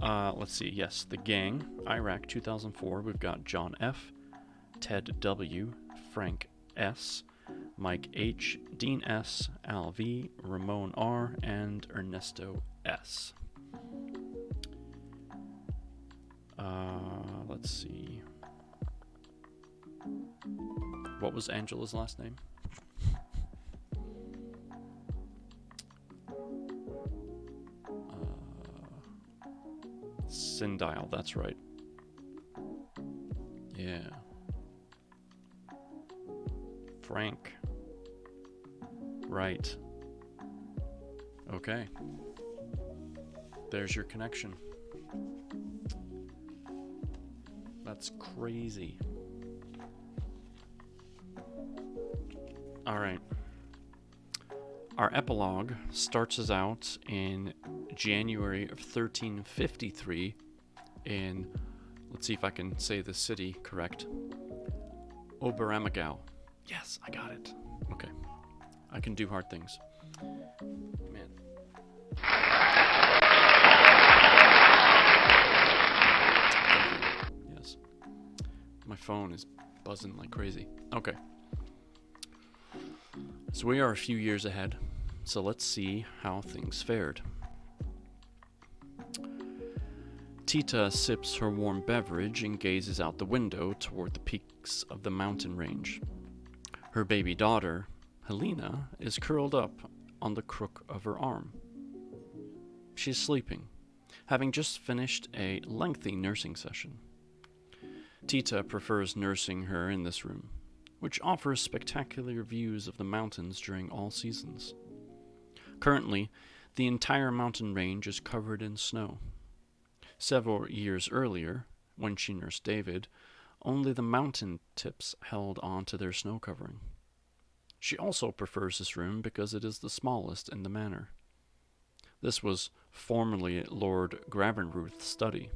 Let's see. Yes, the gang. Iraq 2004. We've got John F., Ted W., Frank S., Mike H., Dean S., Al V., Ramon R., and Ernesto S. Let's see. What was Angela's last name? Sindile, that's right. Yeah. Frank. Right. Okay. There's your connection. That's crazy. Alright. Our epilogue starts us out in January of 1353 in, let's see if I can say the city correct, Oberammergau. Yes, I got it. Okay. I can do hard things. Man. Yes. My phone is buzzing like crazy. Okay. So we are a few years ahead. So let's see how things fared. Tita sips her warm beverage and gazes out the window toward the peaks of the mountain range. Her baby daughter, Helena, is curled up on the crook of her arm. She is sleeping, having just finished a lengthy nursing session. Tita prefers nursing her in this room, which offers spectacular views of the mountains during all seasons. Currently, the entire mountain range is covered in snow. Several years earlier, when she nursed David, only the mountain tips held on to their snow covering. She also prefers this room because it is the smallest in the manor. This was formerly Lord Gravenruth's study,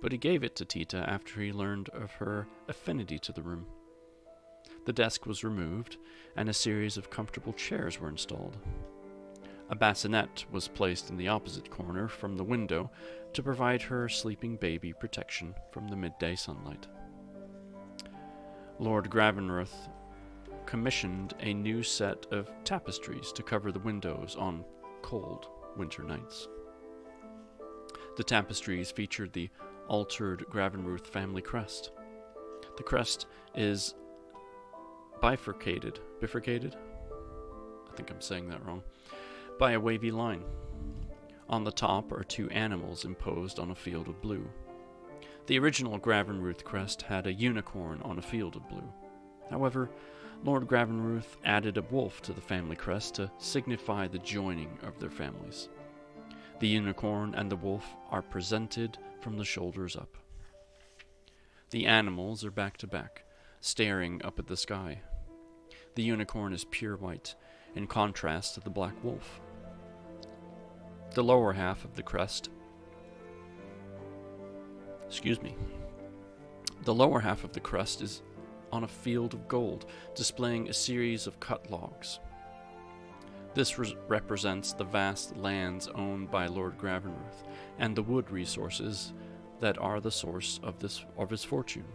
but he gave it to Tita after he learned of her affinity to the room. The desk was removed, and a series of comfortable chairs were installed. A bassinet was placed in the opposite corner from the window to provide her sleeping baby protection from the midday sunlight. Lord Gravenruth commissioned a new set of tapestries to cover the windows on cold winter nights. The tapestries featured the altered Gravenruth family crest. The crest is bifurcated, I think I'm saying that wrong, by a wavy line. On the top are two animals imposed on a field of blue. The original Gravenruth crest had a unicorn on a field of blue. However, Lord Gravenruth added a wolf to the family crest to signify the joining of their families. The unicorn and the wolf are presented from the shoulders up. The animals are back to back, staring up at the sky. The unicorn is pure white, in contrast to the black wolf. The lower half of the crest is on a field of gold, displaying a series of cut logs. This represents the vast lands owned by Lord Gravenruth and the wood resources that are the source of his fortune.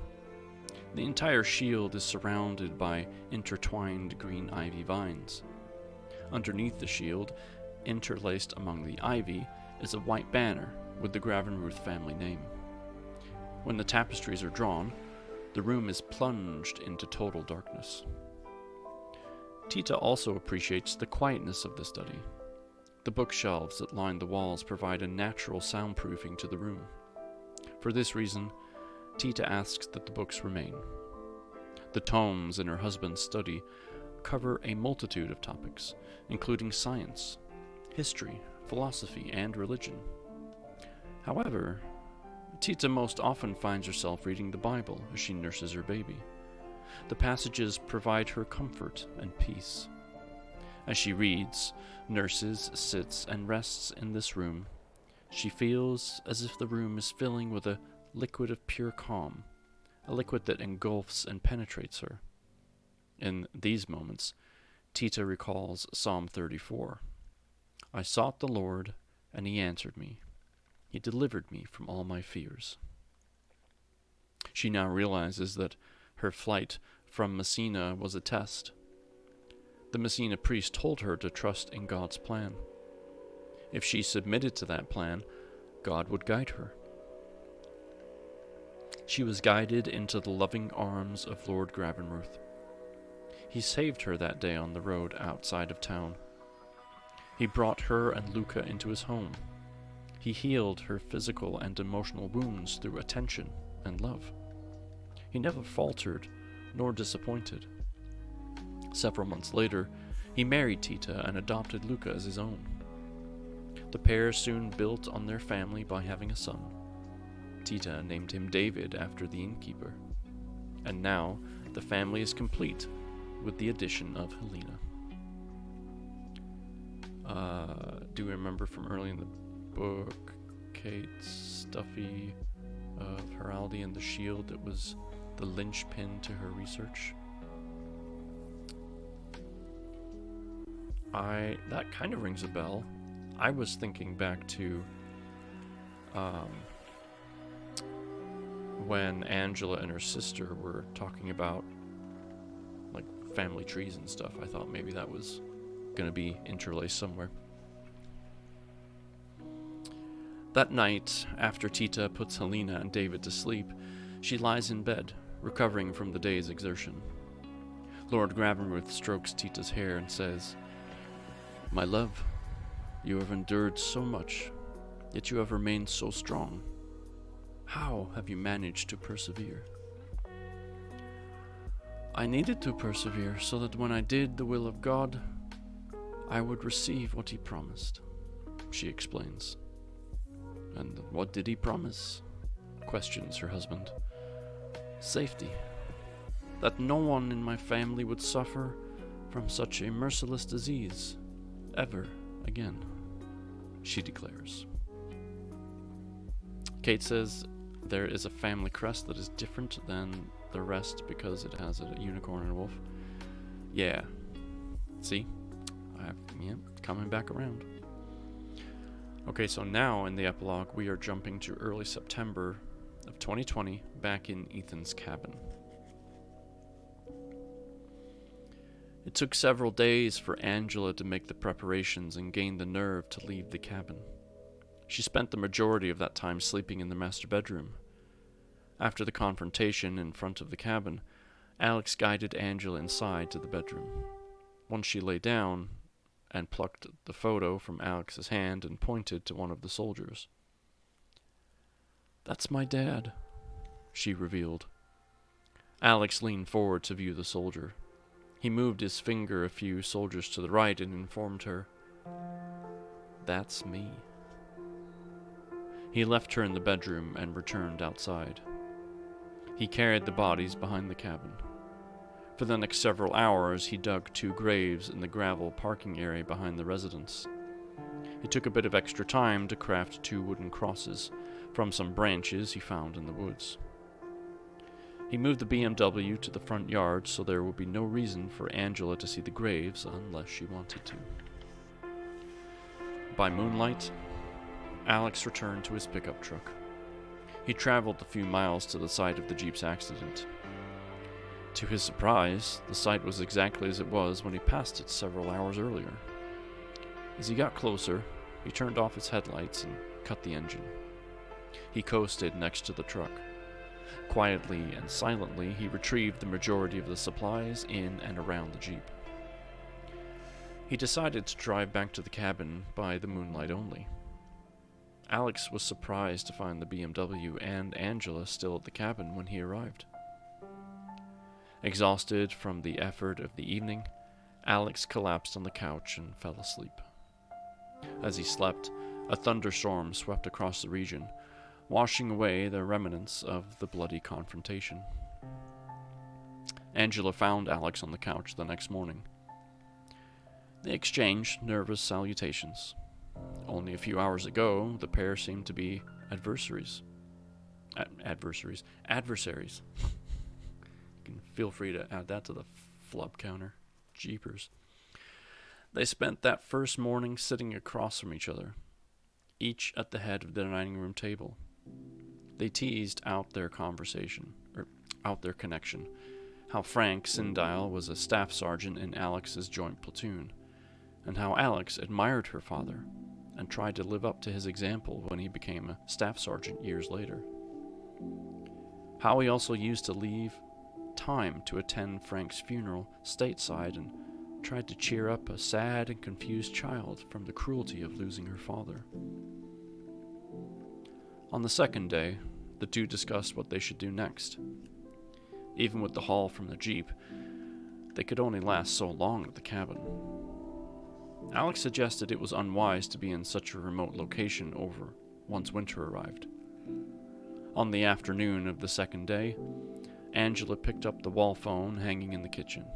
The entire shield is surrounded by intertwined green ivy vines. Underneath the shield, interlaced among the ivy, is a white banner with the Gravenruth family name. When the tapestries are drawn, the room is plunged into total darkness. Tita also appreciates the quietness of the study. The bookshelves that line the walls provide a natural soundproofing to the room. For this reason, Tita asks that the books remain. The tomes in her husband's study cover a multitude of topics, including science, history, philosophy, and religion. However, Tita most often finds herself reading the Bible as she nurses her baby. The passages provide her comfort and peace. As she reads, nurses, sits, and rests in this room, she feels as if the room is filling with a liquid of pure calm, a liquid that engulfs and penetrates her. In these moments, Tita recalls Psalm 34. I sought the Lord, and he answered me. He delivered me from all my fears. She now realizes that her flight from Messina was a test. The Messina priest told her to trust in God's plan. If she submitted to that plan, God would guide her. She was guided into the loving arms of Lord Gravenruth. He saved her that day on the road outside of town. He brought her and Luca into his home. He healed her physical and emotional wounds through attention and love. He never faltered nor disappointed. Several months later, he married Tita and adopted Luca as his own. The pair soon built on their family by having a son. Tita named him David after the innkeeper. And now, the family is complete with the addition of Helena. Do you remember from early in the book, Kate's stuffy of Heraldry and the shield that was the linchpin to her research? That kind of rings a bell. I was thinking back to when Angela and her sister were talking about like family trees and stuff. I thought maybe that was going to be interlaced somewhere. That night, after Tita puts Helena and David to sleep, she lies in bed, recovering from the day's exertion. Lord Gravenruth strokes Tita's hair and says, "My love, you have endured so much, yet you have remained so strong. How have you managed to persevere?" "I needed to persevere so that when I did the will of God, I would receive what he promised," she explains. "And what did he promise?" questions her husband. "Safety. That no one in my family would suffer from such a merciless disease ever again," she declares. Kate says there is a family crest that is different than the rest because it has a unicorn and a wolf. Yeah. See? Coming back around. Okay, so now in the epilogue, we are jumping to early September of 2020, back in Ethan's cabin. It took several days for Angela to make the preparations and gain the nerve to leave the cabin. She spent the majority of that time sleeping in the master bedroom, After the confrontation in front of the cabin, Alex guided Angela inside to the bedroom. Once she lay down and plucked the photo from Alex's hand and pointed to one of the soldiers. "That's my dad," she revealed. Alex leaned forward to view the soldier. He moved his finger a few soldiers to the right and informed her, "That's me." He left her in the bedroom and returned outside. He carried the bodies behind the cabin. For the next several hours, he dug 2 graves in the gravel parking area behind the residence. He took a bit of extra time to craft 2 wooden crosses from some branches he found in the woods. He moved the BMW to the front yard so there would be no reason for Angela to see the graves unless she wanted to. By moonlight, Alex returned to his pickup truck. He traveled a few miles to the site of the Jeep's accident. To his surprise, the site was exactly as it was when he passed it several hours earlier. As he got closer, he turned off his headlights and cut the engine. He coasted next to the truck. Quietly and silently, he retrieved the majority of the supplies in and around the Jeep. He decided to drive back to the cabin by the moonlight only. Alex was surprised to find the BMW and Angela still at the cabin when he arrived. Exhausted from the effort of the evening, Alex collapsed on the couch and fell asleep. As he slept, a thunderstorm swept across the region, washing away the remnants of the bloody confrontation. Angela found Alex on the couch the next morning. They exchanged nervous salutations. Only a few hours ago, the pair seemed to be adversaries. Adversaries. You can feel free to add that to the flub counter. Jeepers. They spent that first morning sitting across from each other, each at the head of the dining room table. They teased out their conversation, or out their connection, how Frank Sindile was a staff sergeant in Alex's joint platoon, and how Alex admired her father and tried to live up to his example when he became a staff sergeant years later. How he also used to leave time to attend Frank's funeral stateside and tried to cheer up a sad and confused child from the cruelty of losing her father. On the second day, the two discussed what they should do next. Even with the haul from the Jeep, they could only last so long at the cabin. Alex suggested it was unwise to be in such a remote location over once winter arrived. On the afternoon of the second day, Angela picked up the wall phone hanging in the kitchen.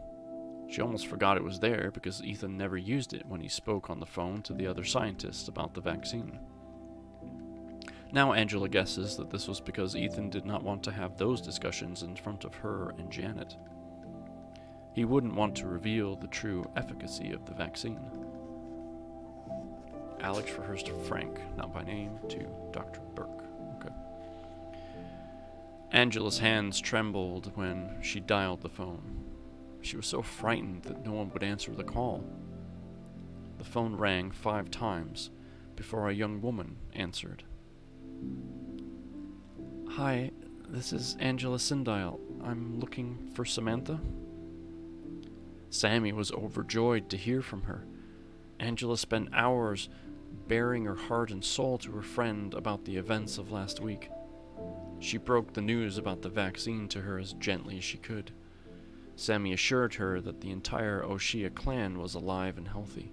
She almost forgot it was there because Ethan never used it when he spoke on the phone to the other scientists about the vaccine. Now Angela guesses that this was because Ethan did not want to have those discussions in front of her and Janet. He wouldn't want to reveal the true efficacy of the vaccine. Alex refers to Frank, not by name, to Dr. Burke. Okay. Angela's hands trembled when she dialed the phone. She was so frightened that no one would answer the call. The phone rang 5 times before a young woman answered. "Hi, this is Angela Sindile. I'm looking for Samantha." Sammy was overjoyed to hear from her. Angela spent hours baring her heart and soul to her friend about the events of last week. She broke the news about the vaccine to her as gently as she could. Sammy assured her that the entire O'Shea clan was alive and healthy.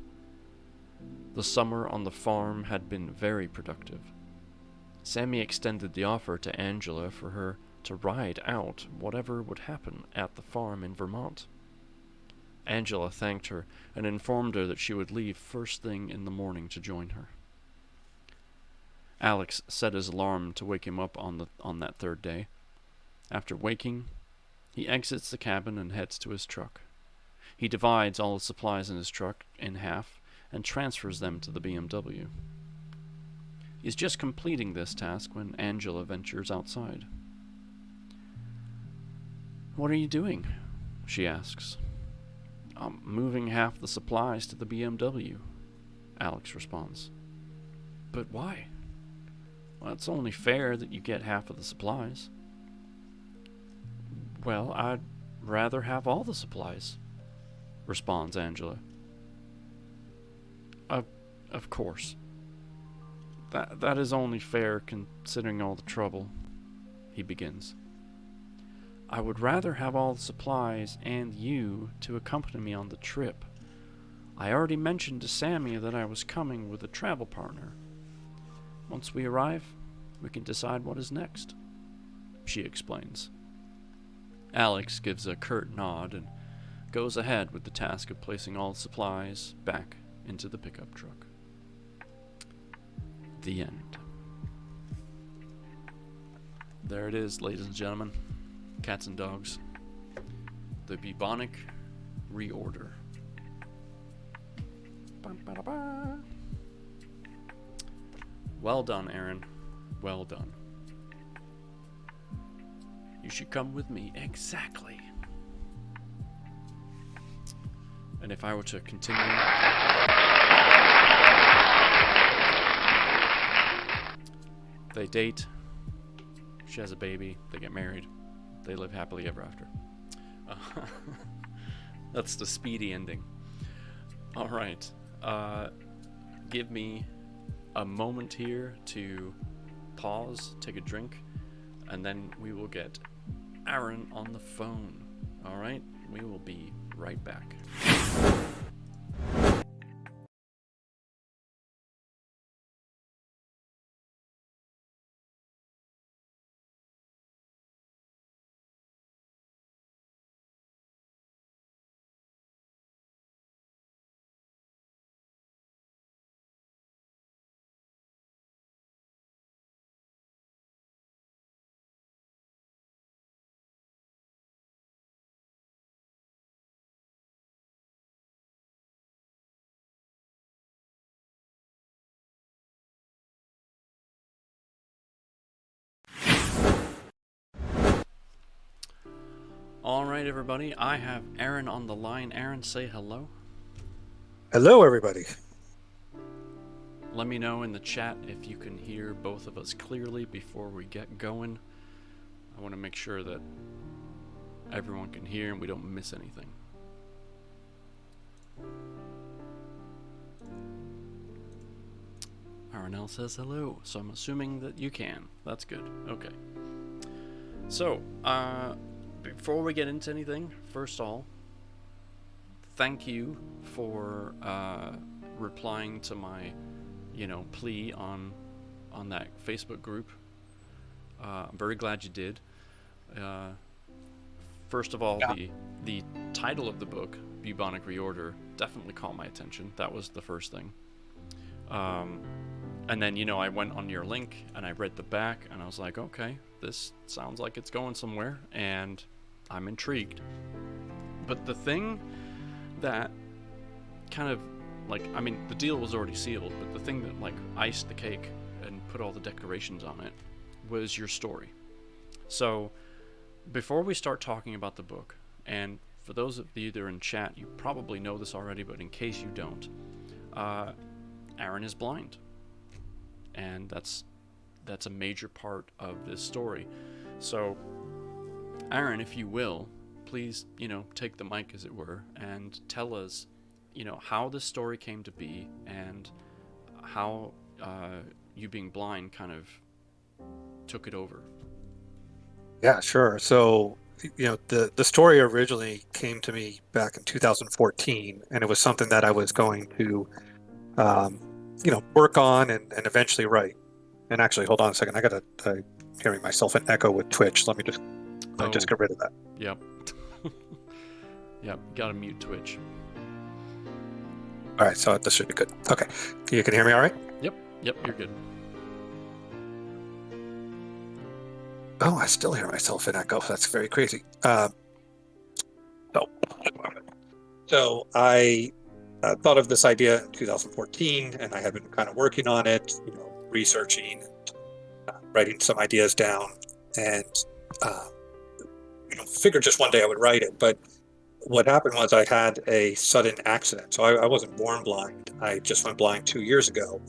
The summer on the farm had been very productive. Sammy extended the offer to Angela for her to ride out whatever would happen at the farm in Vermont. Angela thanked her and informed her that she would leave first thing in the morning to join her. Alex set his alarm to wake him up on that third day. After waking, he exits the cabin and heads to his truck. He divides all the supplies in his truck in half and transfers them to the BMW. He's just completing this task when Angela ventures outside. "What are you doing?" she asks. "I'm moving half the supplies to the BMW," Alex responds. "But why?" "Well, it's only fair that you get half of the supplies." Well, I'd rather have all the supplies, responds Angela. Of course. That is only fair considering all the trouble, he begins. I would rather have all the supplies and you to accompany me on the trip. I already mentioned to Sammy that I was coming with a travel partner. Once we arrive, we can decide what is next, she explains. Alex gives a curt nod and goes ahead with the task of placing all the supplies back into the pickup truck. The end. There it is, ladies and gentlemen. Cats and dogs. The Bubonic Reorder. Well done, Aaron. Well done. You should come with me. Exactly. And if I were to continue... They date. She has a baby. They get married. They live happily ever after. That's the speedy ending. All right. Give me a moment here to pause, take a drink, and then we will get Aaron on the phone. All right? We will be right back. All right, everybody. I have Aaron on the line. Aaron, say hello. Hello, everybody. Let me know in the chat if you can hear both of us clearly before we get going. I want to make sure that everyone can hear and we don't miss anything. Arnell says hello, so I'm assuming that you can. That's good. Okay. So, before we get into anything, first of all, thank you for replying to my, plea on that Facebook group. I'm very glad you did. First of all, the title of the book, Bubonic Reorder, definitely caught my attention. That was the first thing. And then, I went on your link and I read the back and I was like, okay, this sounds like it's going somewhere and I'm intrigued. But the thing that kind of, the deal was already sealed, but the thing that, iced the cake and put all the decorations on it was your story. So, before we start talking about the book, and for those of you that are in chat, you probably know this already, but in case you don't, Aaron is blind. And that's a major part of this story. So, Aaron, if you will, please, take the mic, as it were, and tell us, how this story came to be and how you being blind kind of took it over. Yeah, sure. So, the story originally came to me back in 2014, and it was something that I was going to, work on and eventually write. And actually, hold on a second. I got to hearing myself an echo with Twitch. Let me just get rid of that. Yep. Yep. Gotta mute Twitch. All right, so this should be good. Okay, you can hear me all right? Yep, you're good. Oh, I still hear myself in echo. That's very crazy. So I thought of this idea in 2014, and I had been kind of working on it, researching, writing some ideas down, and figured just one day I would write it. But what happened was I had a sudden accident. So I wasn't born blind. I just went blind 2 years ago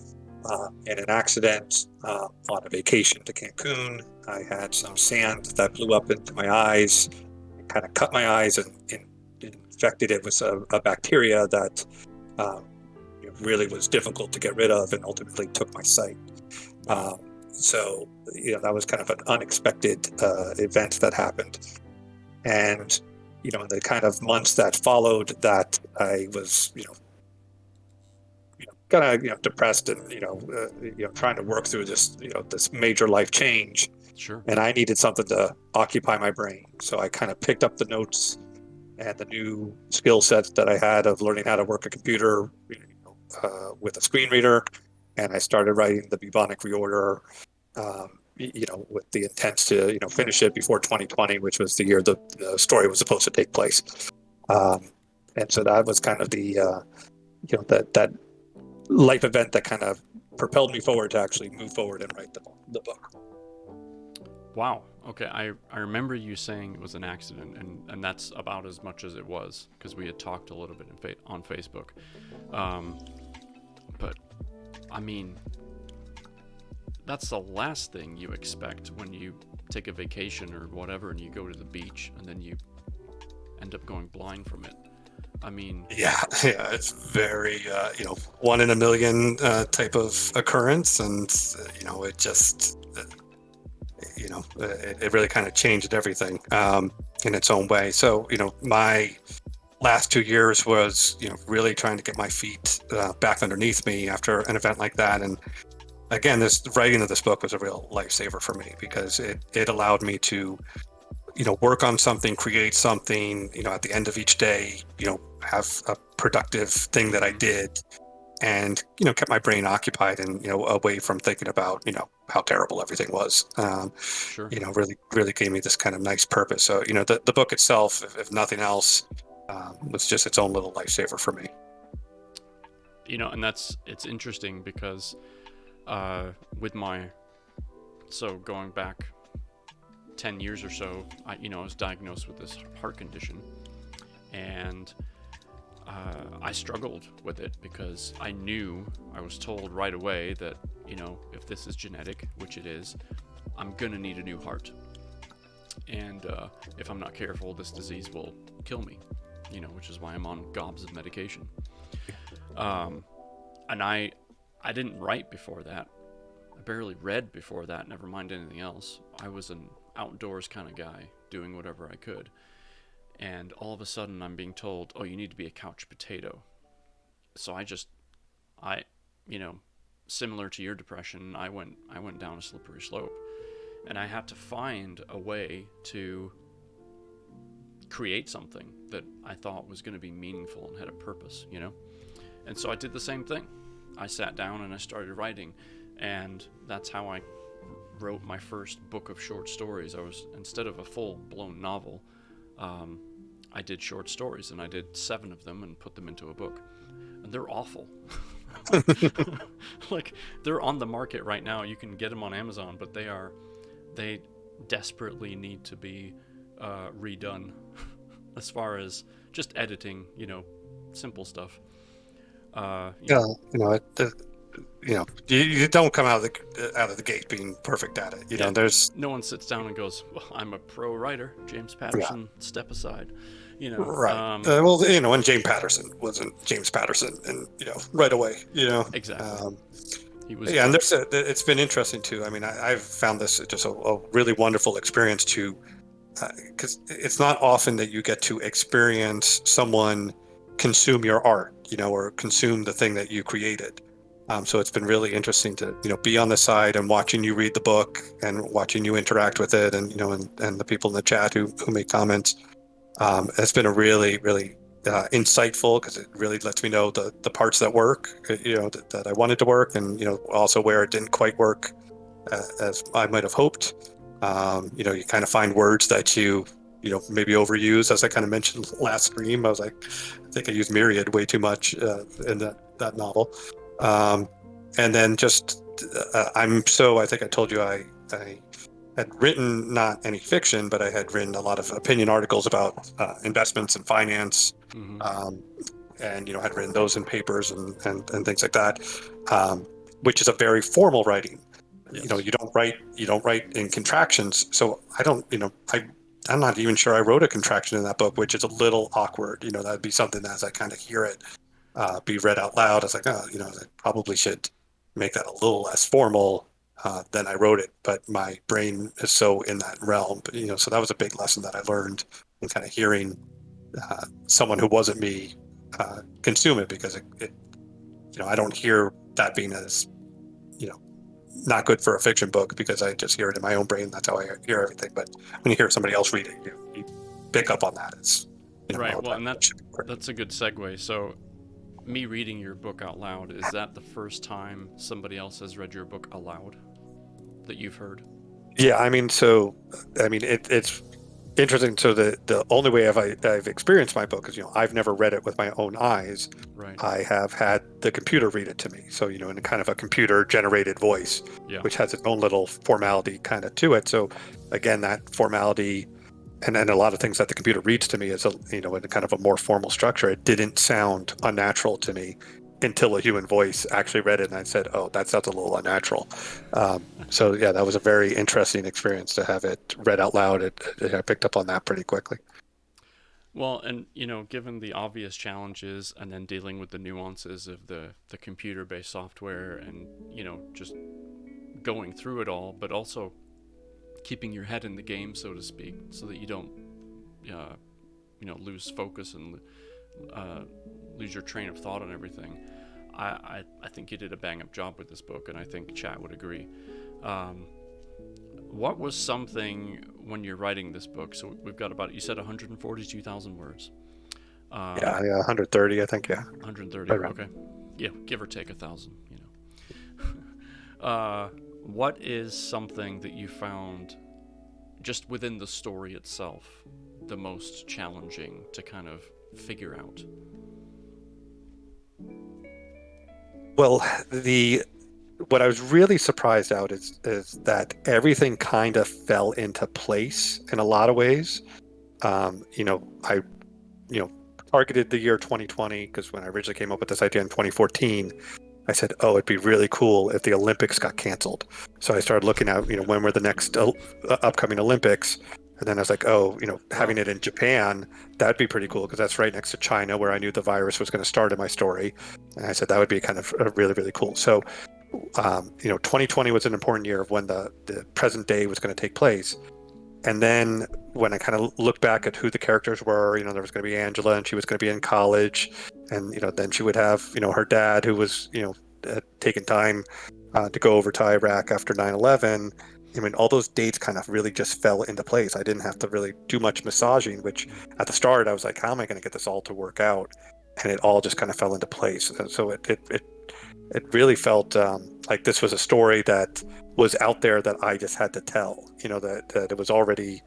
in an accident on a vacation to Cancun. I had some sand that blew up into my eyes. kind of cut my eyes and infected it with a bacteria that really was difficult to get rid of and ultimately took my sight. So that was kind of an unexpected event that happened. And in the kind of months that followed that, I was kind of depressed and trying to work through this this major life change. Sure. And I needed something to occupy my brain, so I kind of picked up the notes and the new skill sets that I had of learning how to work a computer with a screen reader, and I started writing the Bubonic reorder, with the intent to finish it before 2020, which was the year the story was supposed to take place. And so that was kind of the that life event that kind of propelled me forward to actually move forward and write the book. Wow. Okay. I remember you saying it was an accident, and that's about as much as it was, because we had talked a little bit on Facebook. But I mean, that's the last thing you expect when you take a vacation or whatever and you go to the beach and then you end up going blind from it. I mean, yeah, it's very, one in a million type of occurrence. And, it just, it really kind of changed everything in its own way. So, my last 2 years was, really trying to get my feet back underneath me after an event like that. And again, this writing of this book was a real lifesaver for me, because it allowed me to work on something, create something, at the end of each day, have a productive thing that I did, and, kept my brain occupied and, away from thinking about, how terrible everything was. sure. Really, really gave me this kind of nice purpose. So, the book itself, if nothing else, was just its own little lifesaver for me. And it's interesting because so going back 10 years or so, I was diagnosed with this heart condition, and I struggled with it because I was told right away that, if this is genetic, which it is, I'm gonna need a new heart. And if I'm not careful, this disease will kill me, which is why I'm on gobs of medication. And I didn't write before that. I barely read before that, never mind anything else. I was an outdoors kind of guy, doing whatever I could. And all of a sudden I'm being told, oh, you need to be a couch potato. So similar to your depression, I went down a slippery slope. And I had to find a way to create something that I thought was going to be meaningful and had a purpose, And so I did the same thing. I sat down and I started writing, and that's how I wrote my first book of short stories. Instead of a full-blown novel, I did short stories, and I did 7 of them and put them into a book. And they're awful. Like, they're on the market right now. You can get them on Amazon, but they desperately need to be redone as far as just editing, simple stuff. You don't come out of the gate being perfect at it. There's no one sits down and goes, well, I'm a pro writer, James Patterson, step aside. Right. And James Patterson wasn't James Patterson, and right away. Exactly. He was. Yeah, and it's been interesting too. I mean, I've found this just a really wonderful experience too, because it's not often that you get to experience someone consume your art, or consume the thing that you created. So it's been really interesting to be on the side and watching you read the book and watching you interact with it, and and the people in the chat who make comments. It's been a really, really insightful, because it really lets me know the parts that work, that I wanted to work, and also where it didn't quite work as I might have hoped. You kind of find words that you maybe overuse, as I kind of mentioned last stream. I was like, I think I used myriad way too much in that novel. And then just I think I told you I had written not any fiction, but I had written a lot of opinion articles about investments and finance, and had written those in papers and things like that, which is a very formal writing. Yes. You don't write in contractions. So I don't, I I'm not even sure I wrote a contraction in that book, which is a little awkward. That'd be something that as I kind of hear it be read out loud, I was like, oh, I probably should make that a little less formal than I wrote it. But my brain is so in that realm. But, so that was a big lesson that I learned in kind of hearing someone who wasn't me consume it, because I don't hear that being as, not good for a fiction book, because I just hear it in my own brain. That's how I hear everything. But when you hear somebody else read it, you pick up on that. It's right. oh, Well, and should be great. that's a good segue. So, me reading your book out loud, is that the first time somebody else has read your book aloud that you've heard? Yeah, it's interesting. So the only way I've experienced my book is, I've never read it with my own eyes. Right. I have had the computer read it to me. So, in a kind of a computer generated voice, Yeah. which has its own little formality kind of to it. So again, that formality and a lot of things that the computer reads to me is in a kind of a more formal structure. It didn't sound unnatural to me until a human voice actually read it, and I said, "Oh, that sounds a little unnatural." So yeah, that was a very interesting experience to have it read out loud. I picked up on that pretty quickly. Well, and given the obvious challenges, and then dealing with the nuances of the computer-based software, and just going through it all, but also keeping your head in the game, so to speak, so that you don't lose focus and lose your train of thought on everything. I think you did a bang up job with this book, and I think chat would agree. What was something when you're writing this book? So we've got about, you said 142,000 words. Yeah, 130, I think. Yeah, 130. right around. Okay, yeah, give or take 1,000. What is something that you found just within the story itself the most challenging to kind of figure out? Well, what I was really surprised out is that everything kind of fell into place in a lot of ways. I targeted the year 2020 because when I originally came up with this idea in 2014, I said, "Oh, it'd be really cool if the Olympics got canceled." So I started looking at, when were the next upcoming Olympics, and then I was like, "Oh, having it in Japan, that'd be pretty cool because that's right next to China, where I knew the virus was going to start in my story." And I said that would be kind of really, really cool. So, 2020 was an important year of when the present day was going to take place. And then when I kind of looked back at who the characters were, there was going to be Angela, and she was going to be in college, and then she would have her dad, who was taking time to go over to Iraq after 9/11. I mean, all those dates kind of really just fell into place. I didn't have to really do much massaging, which at the start I was like, how am I going to get this all to work out? And it all just kind of fell into place. And so it really felt like this was a story that was out there that I just had to tell, that it was already,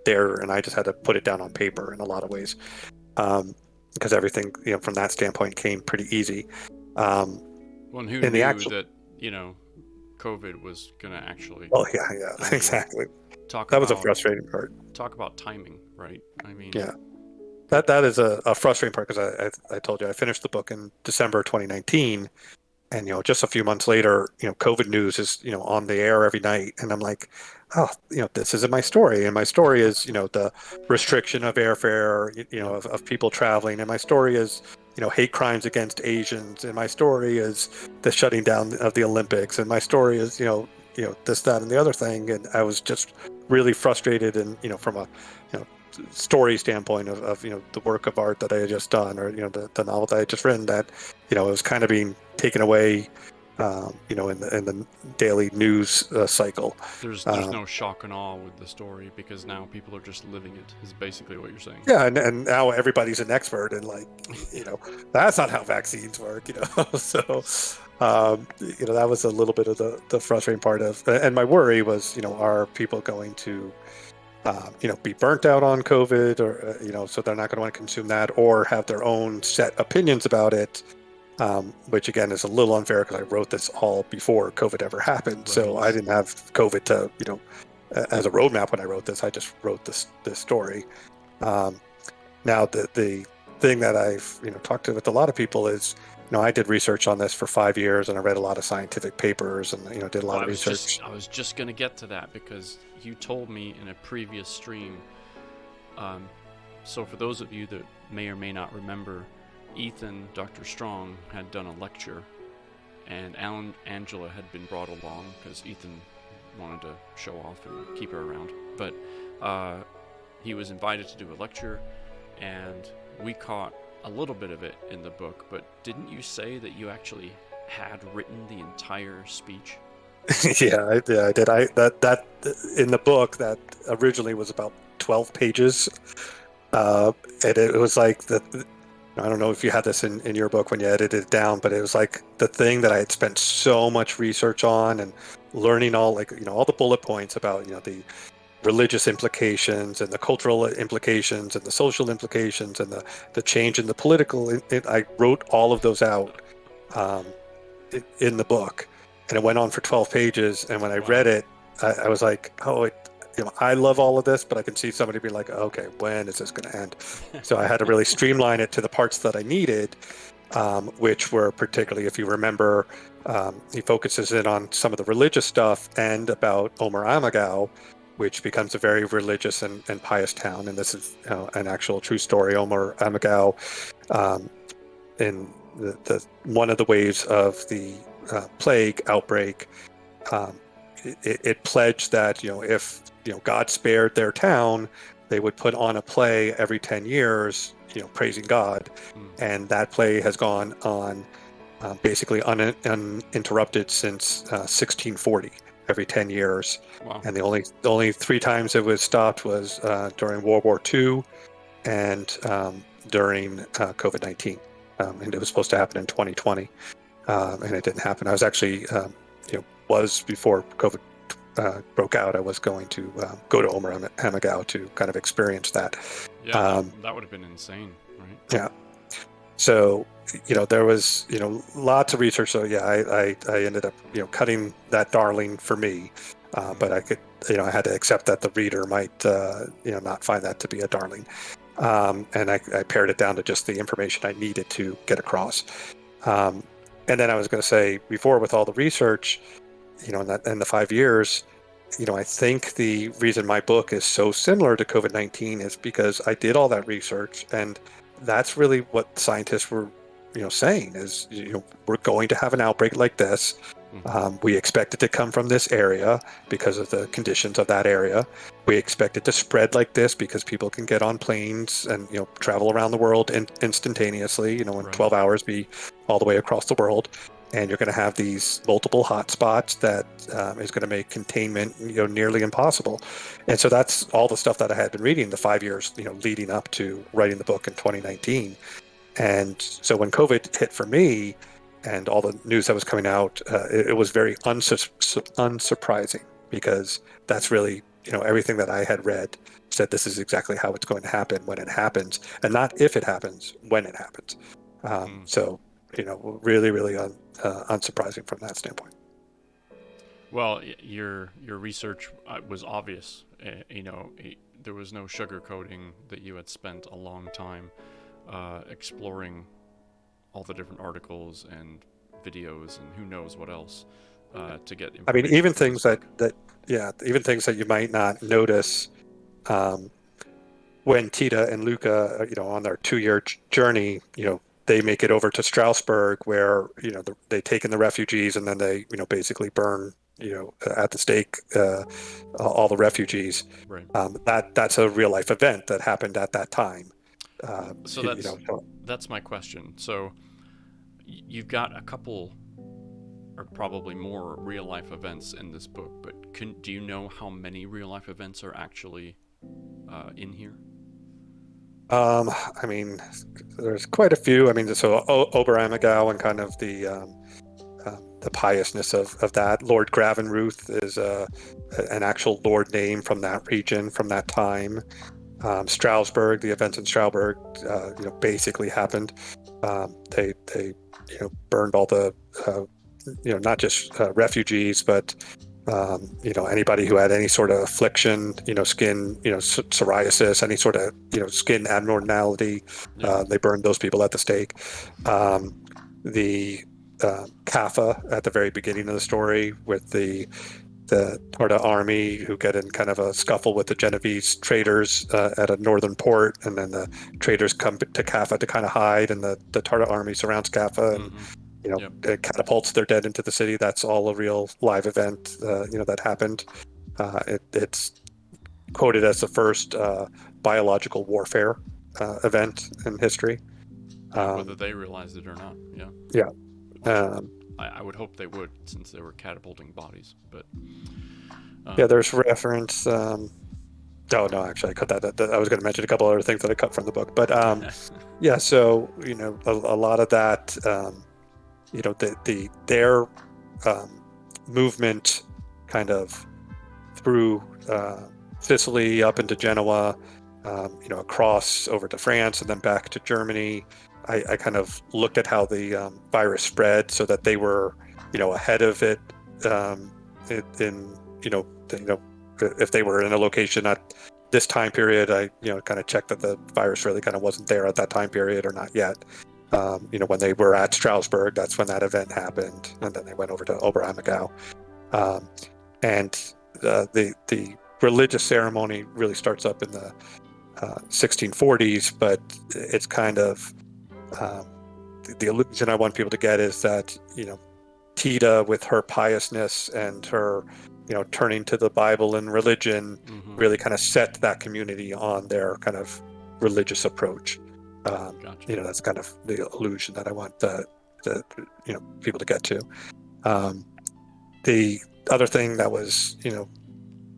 there, and I just had to put it down on paper in a lot of ways. Because everything, from that standpoint came pretty easy. Well, and who in knew the actual, that, COVID was going to actually... Oh, yeah, exactly. That was a frustrating part. Talk about timing, right? I mean... Yeah. That is a frustrating part, because I told you I finished the book in December 2019, and just a few months later, COVID news is on the air every night, and I'm like, oh, this isn't my story, and my story is the restriction of airfare, of people traveling, and my story is hate crimes against Asians, and my story is the shutting down of the Olympics, and my story is this, that, and the other thing, and I was just really frustrated, and from a story standpoint of the work of art that I had just done, or the novel that I had just written, that it was kind of being taken away in the daily news cycle. There's no shock and awe with the story, because now people are just living it, is basically what you're saying. Yeah, and now everybody's an expert, and that's not how vaccines work, so that was a little bit of the frustrating part of, and my worry was, are people going to be burnt out on COVID, or so they're not going to want to consume that, or have their own set opinions about it, which again is a little unfair because I wrote this all before COVID ever happened. Right. So I didn't have COVID to as a roadmap when I wrote this. I just wrote this story. Now the thing that I've talked to with a lot of people is I did research on this for 5 years, and I read a lot of scientific papers, and did a lot of research. I was just gonna get to that because you told me in a previous stream. So for those of you that may or may not remember, Ethan, Dr. Strong, had done a lecture, and Angela had been brought along because Ethan wanted to show off and keep her around. But he was invited to do a lecture, and we caught a little bit of it in the book. But didn't you say that you actually had written the entire speech? Yeah, I did. That in the book that originally was about 12 pages, and it was like I don't know if you had this in your book when you edited it down, but it was like the thing that I had spent so much research on and learning all all the bullet points about the religious implications and the cultural implications and the social implications and the change in the political. I wrote all of those out in the book, and it went on for 12 pages. And when I read it, I was like, oh, I love all of this, but I can see somebody be like, okay, when is this going to end? So I had to really streamline it to the parts that I needed, which were particularly, if you remember, he focuses in on some of the religious stuff and about Omer Amagau, which becomes a very religious and pious town. And this is an actual true story. Omer Amagau, in the one of the waves of the plague outbreak, it pledged that if God spared their town, they would put on a play every 10 years, praising God. And that play has gone on basically uninterrupted since 1640, every 10 years. Wow. And the only 3 times it was stopped was during World War II and during COVID-19. And it was supposed to happen in 2020, and it didn't happen. I was actually, before COVID broke out, I was going to go to Omer Amagau to kind of experience that. Yeah, that would have been insane, right? Yeah. So, there was, lots of research. So yeah, I ended up, cutting that darling for me. But I could, I had to accept that the reader might, not find that to be a darling. And I pared it down to just the information I needed to get across. And then I was going to say before, with all the research, in the 5 years, I think the reason my book is so similar to COVID-19 is because I did all that research, and that's really what scientists were, saying is, we're going to have an outbreak like this. We expect it to come from this area because of the conditions of that area. We expect it to spread like this because people can get on planes and travel around the world instantaneously. In 12 hours, be all the way across the world. And you're going to have these multiple hotspots that is going to make containment nearly impossible. And so that's all the stuff that I had been reading the 5 years leading up to writing the book in 2019. And so when COVID hit for me, and all the news that was coming out, it was very unsurprising, because that's really, everything that I had read said this is exactly how it's going to happen when it happens, and not if it happens, when it happens. So, really, really unsurprising from that standpoint. Well, your research was obvious. There was no sugarcoating that you had spent a long time exploring all the different articles and videos and who knows what else to get information. I mean, even things even things that you might not notice when Tita and Luca, on their 2-year journey, they make it over to Strasbourg, where they take in the refugees, and then they basically burn at the stake all the refugees. Right. That's a real life event that happened at that time. So that's my question. So you've got a couple, or probably more, real life events in this book, but do you know how many real life events are actually in here? I mean, there's quite a few. I mean, so Ober Amagau and kind of the piousness of that. Lord Gravenruth is an actual lord name from that region, from that time. Strasbourg, the events in Strasbourg, basically happened. They burned all the, not just refugees, but anybody who had any sort of affliction, skin, psoriasis, any sort of, skin abnormality. They burned those people at the stake. the Kaffa at the very beginning of the story with the Tarta army who get in kind of a scuffle with the Genovese traders at a northern port, and then the traders come to Kaffa to kind of hide, and the Tarta army surrounds Kaffa and it catapults their dead into the city. That's all a real live event, that happened. It's quoted as the first biological warfare event in history. Whether they realized it or not, Yeah. I would hope they would, since they were catapulting bodies. But there's reference. Oh no, actually, I cut that. I was going to mention a couple other things that I cut from the book, but so a lot of that, their movement kind of through Sicily up into Genoa, across over to France and then back to Germany. I kind of looked at how the virus spread, so that they were, ahead of it. If they were in a location at this time period, I kind of checked that the virus really kind of wasn't there at that time period, or not yet. When they were at Strasbourg, that's when that event happened, and then they went over to Oberammergau. And the religious ceremony really starts up in the 1640s, but it's kind of the illusion I want people to get is that Tita, with her piousness and her turning to the Bible and religion, really kind of set that community on their kind of religious approach. Gotcha. That's kind of the illusion that I want the people to get to. The other thing that was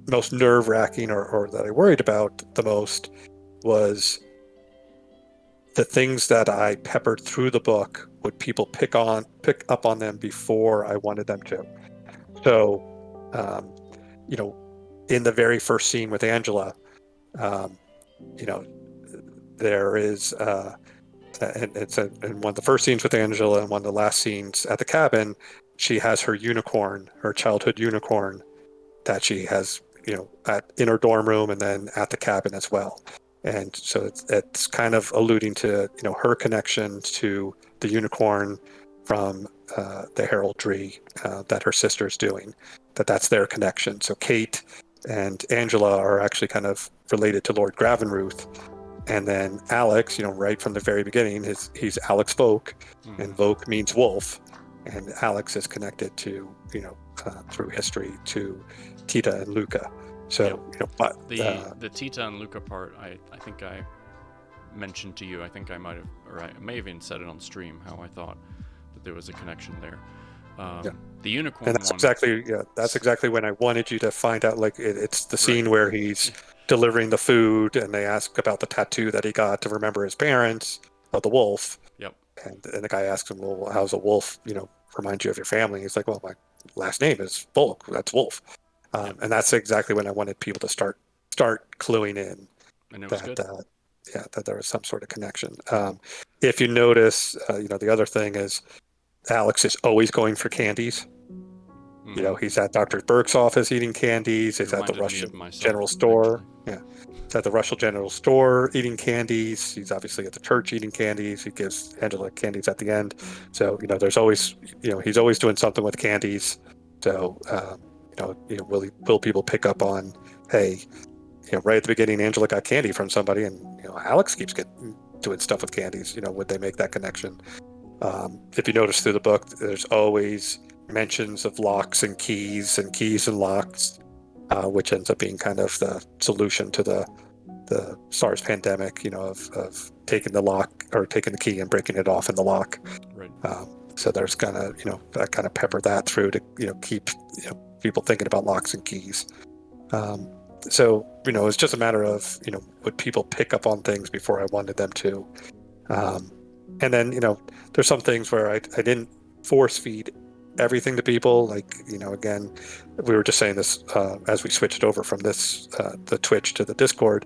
most nerve-wracking, or that I worried about the most, was the things that I peppered through the book. Would people pick up on them before I wanted them to? So, in the very first scene with Angela, there is, and it's in one of the first scenes with Angela and one of the last scenes at the cabin, she has her unicorn, her childhood unicorn, that she has, in her dorm room and then at the cabin as well. And so it's kind of alluding to, her connection to the unicorn from the heraldry that her sister's doing, that's their connection. So Kate and Angela are actually kind of related to Lord Gravenruth. And then Alex, right from the very beginning, he's Alex Volk, and Volk means wolf. And Alex is connected to, through history, to Tita and Luca. So, the Tita and Luca part, I think I mentioned to you, I think I might have, or I may have even said it on stream, how I thought that there was a connection there. The unicorn and that's one, that's exactly when I wanted you to find out. Like it's the scene where he's delivering the food, and they ask about the tattoo that he got to remember his parents, of the wolf. Yep. And the guy asks him, "Well, how's a wolf? Remind you of your family?" He's like, "Well, my last name is Volk. That's Wolf." And that's exactly when I wanted people to start cluing in, and it was good. That there was some sort of connection. If you notice, the other thing is Alex is always going for candies. He's at Dr. Burke's office eating candies. He's at the Russian General Store. Yeah. He's at the Russian General Store eating candies. He's obviously at the church eating candies. He gives Angela candies at the end. So, there's always, he's always doing something with candies. So, will people pick up on, hey, right at the beginning, Angela got candy from somebody, and, Alex keeps doing stuff with candies. Would they make that connection? If you notice through the book, there's always mentions of locks and keys and locks, which ends up being kind of the solution to the SARS pandemic, of taking the lock or taking the key and breaking it off in the lock. Right. So there's kind of, I kind of pepper that through to, keep, people thinking about locks and keys. So, it's just a matter of, would people pick up on things before I wanted them to? And then, there's some things where I didn't force feed everything to people. Like, again, we were just saying this as we switched over from this, the Twitch to the Discord,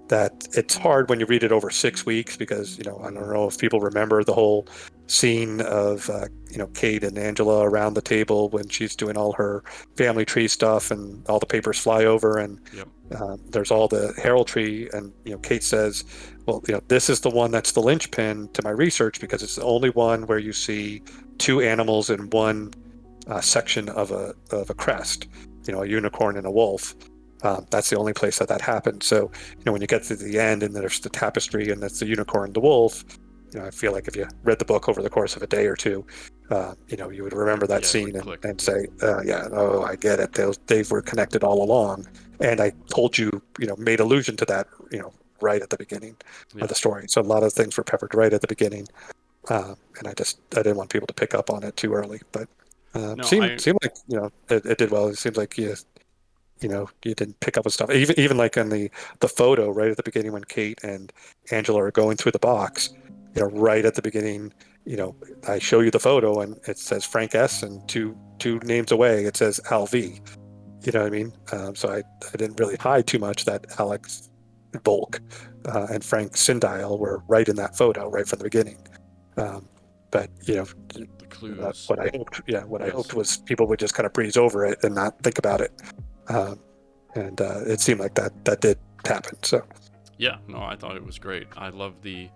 that it's hard when you read it over 6 weeks because, I don't know if people remember the whole scene of, Kate and Angela around the table when she's doing all her family tree stuff, and all the papers fly over, and Yep. there's all the heraldry, and Kate says, well, this is the one that's the linchpin to my research, because it's the only one where you see two animals in one section of a crest, a unicorn and a wolf. That's the only place that happened. So, when you get to the end and there's the tapestry and that's the unicorn, the wolf, I feel like if you read the book over the course of a day or two, you would remember that scene and say, yeah, oh, I get it. They were connected all along. And I told you, made allusion to that, right at the beginning of the story. So a lot of things were peppered right at the beginning. And I didn't want people to pick up on it too early, but seemed like, it did well. It seems like you didn't pick up on stuff. Even like in the photo right at the beginning when Kate and Angela are going through the box, right at the beginning, I show you the photo and it says Frank S, and two names away it says Al V. You know what I mean? So I didn't really hide too much that Alex Volk and Frank Sindile were right in that photo right from the beginning. But the clues. What I hoped was people would just kind of breeze over it and not think about it. And it seemed like that did happen. So yeah, no, I thought it was great. I love the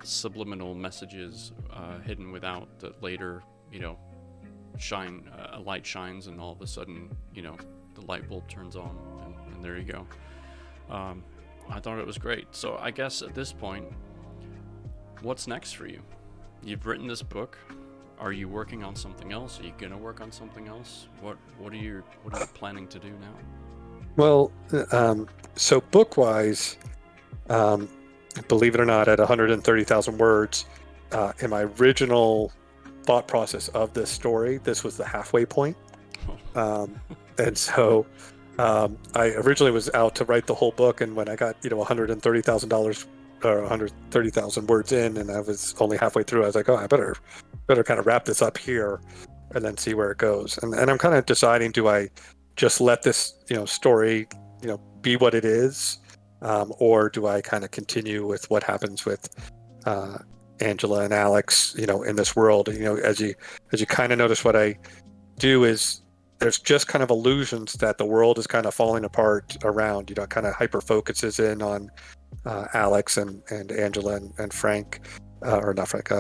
subliminal messages hidden without that later, shine. A light shines, and all of a sudden, the light bulb turns on, and there you go. I thought it was great. So I guess at this point, what's next for you? You've written this book. Are you working on something else? Are you gonna work on something else? What are you planning to do now? Well, so book-wise, believe it or not, at 130,000 words, in my original thought process of this story, this was the halfway point. And so I originally was out to write the whole book, and when I got $130,000 or 130,000 words in, and I was only halfway through, I was like, oh, I better kind of wrap this up here and then see where it goes. And I'm kind of deciding, do I just let this story be what it is, or do I kind of continue with what happens with Angela and Alex in this world? As you kind of notice, what I do is there's just kind of illusions that the world is kind of falling apart around. It kind of hyper focuses in on Alex and Angela and Frank, or not Frank,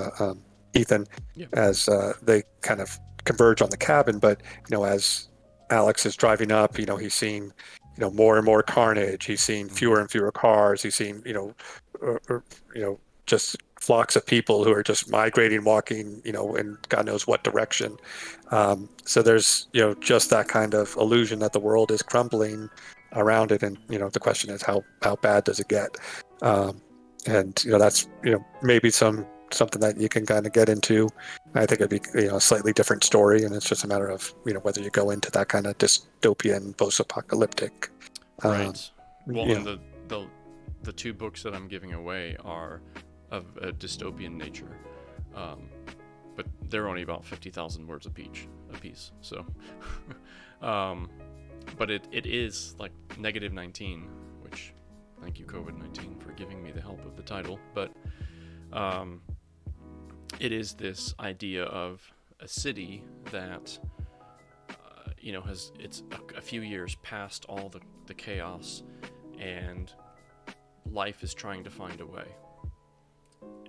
Ethan, as they kind of converge on the cabin. But as Alex is driving up, he's seeing more and more carnage. He's seeing fewer and fewer cars. He's seeing just flocks of people who are just migrating, walking, in God knows what direction. So there's just that kind of illusion that the world is crumbling around it, and the question is how bad does it get? And that's maybe something that you can kind of get into. I think it'd be a slightly different story, and it's just a matter of whether you go into that kind of dystopian, post-apocalyptic. Right. Well, and the two books that I'm giving away are of a dystopian nature, but they're only about 50,000 words a piece. So, but it is like -19, which thank you COVID-19 for giving me the help of the title, but. It is this idea of a city that, it's a few years past all the chaos, and life is trying to find a way.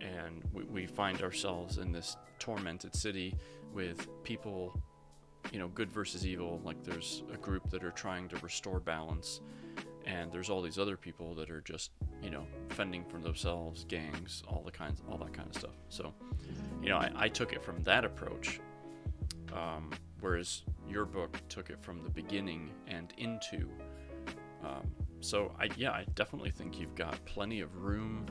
And we find ourselves in this tormented city with people, good versus evil. Like there's a group that are trying to restore balance, and there's all these other people that are just fending for themselves, gangs, all that kind of stuff. So I took it from that approach, whereas your book took it from the beginning and into. So I definitely think you've got plenty of room,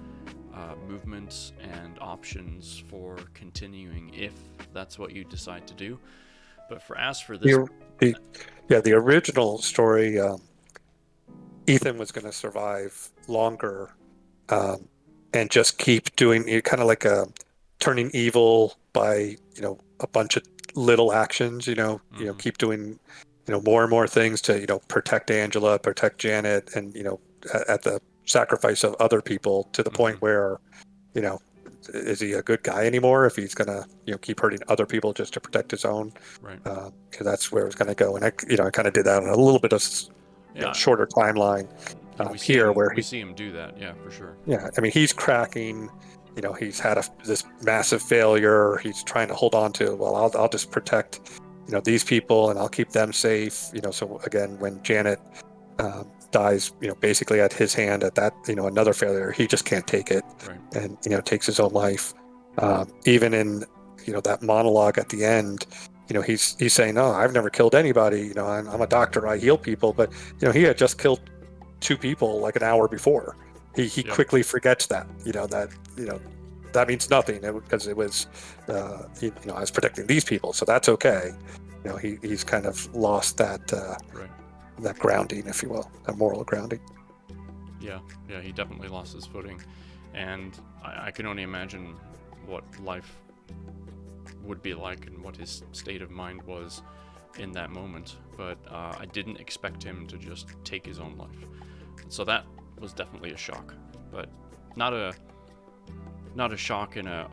movements, and options for continuing if that's what you decide to do. But as for this, the original story. Ethan was going to survive longer, and just keep doing kind of like turning evil by a bunch of little actions. Keep doing more and more things to protect Angela, protect Janet, and at the sacrifice of other people, to the point where is he a good guy anymore if he's gonna keep hurting other people just to protect his own? Right. Because that's where it's gonna go. And I kind of did that on a little bit of Yeah. shorter timeline here, where we see him do that. Yeah, for sure. yeah, I mean, he's cracking. He's had this massive failure. He's trying to hold on to. Well, I'll just protect, these people, and I'll keep them safe. So again, when Janet dies, basically at his hand at that, another failure, he just can't take it, Right. and takes his own life. Even in that monologue at the end, he's saying, "No, I've never killed anybody. I'm a doctor. I heal people," but he had just killed 2 people like an hour before. He Yep. quickly forgets that that means nothing because it was I was protecting these people, so that's okay. He's kind of lost that Right. that grounding, if you will, that moral grounding. Yeah, he definitely lost his footing, and I can only imagine what life would be like and what his state of mind was in that moment. But I didn't expect him to just take his own life, so that was definitely a shock. But not a shock in a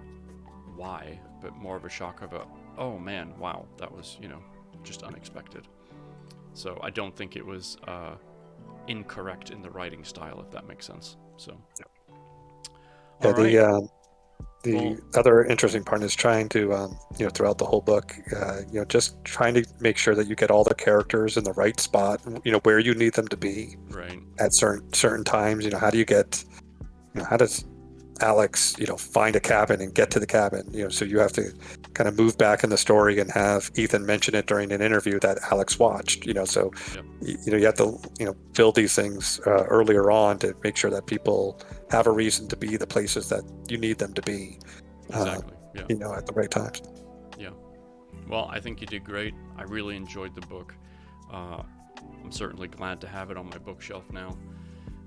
why, but more of a shock of a, oh man, wow, that was just unexpected. So I don't think it was incorrect in the writing style, if that makes sense. So Yeah, all right. the other interesting part is trying to throughout the whole book, just trying to make sure that you get all the characters in the right spot, where you need them to be Right. at certain times. How do you get, how does Alex find a cabin and get to the cabin? So you have to kind of move back in the story and have Ethan mention it during an interview that Alex watched. So Yep. you have to build these things earlier on to make sure that people have a reason to be the places that you need them to be. Exactly. Yeah. At the right times. Yeah. Well, I think you did great. I really enjoyed the book. I'm certainly glad to have it on my bookshelf now.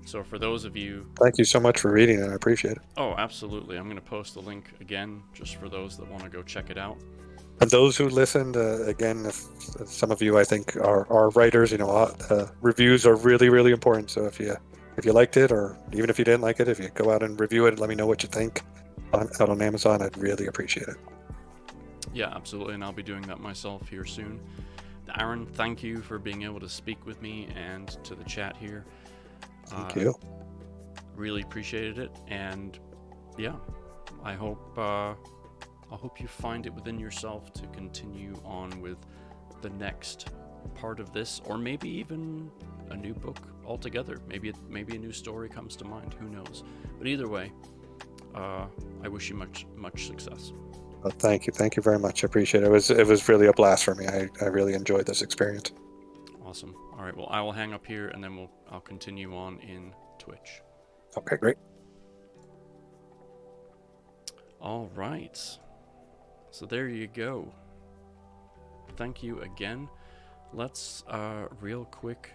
So for those of you... Thank you so much for reading it. I appreciate it. Oh, absolutely. I'm going to post the link again, just for those that want to go check it out. And those who listened, again, if some of you, I think, are writers, reviews are really, really important. So if you liked it, or even if you didn't like it, if you go out and review it, let me know what you think out on Amazon. I'd really appreciate it. Yeah, absolutely. And I'll be doing that myself here soon. Aaron, thank you for being able to speak with me and to the chat here. Thank you. Really appreciated it, and yeah, I hope you find it within yourself to continue on with the next part of this, or maybe even a new book altogether. Maybe a new story comes to mind. Who knows? But either way, I wish you much success. Well, thank you very much. I appreciate it. It was really a blast for me. I really enjoyed this experience. Awesome. All right. Well, I will hang up here, and then I'll continue on in Twitch. Okay, great. All right. So there you go. Thank you again. Let's real quick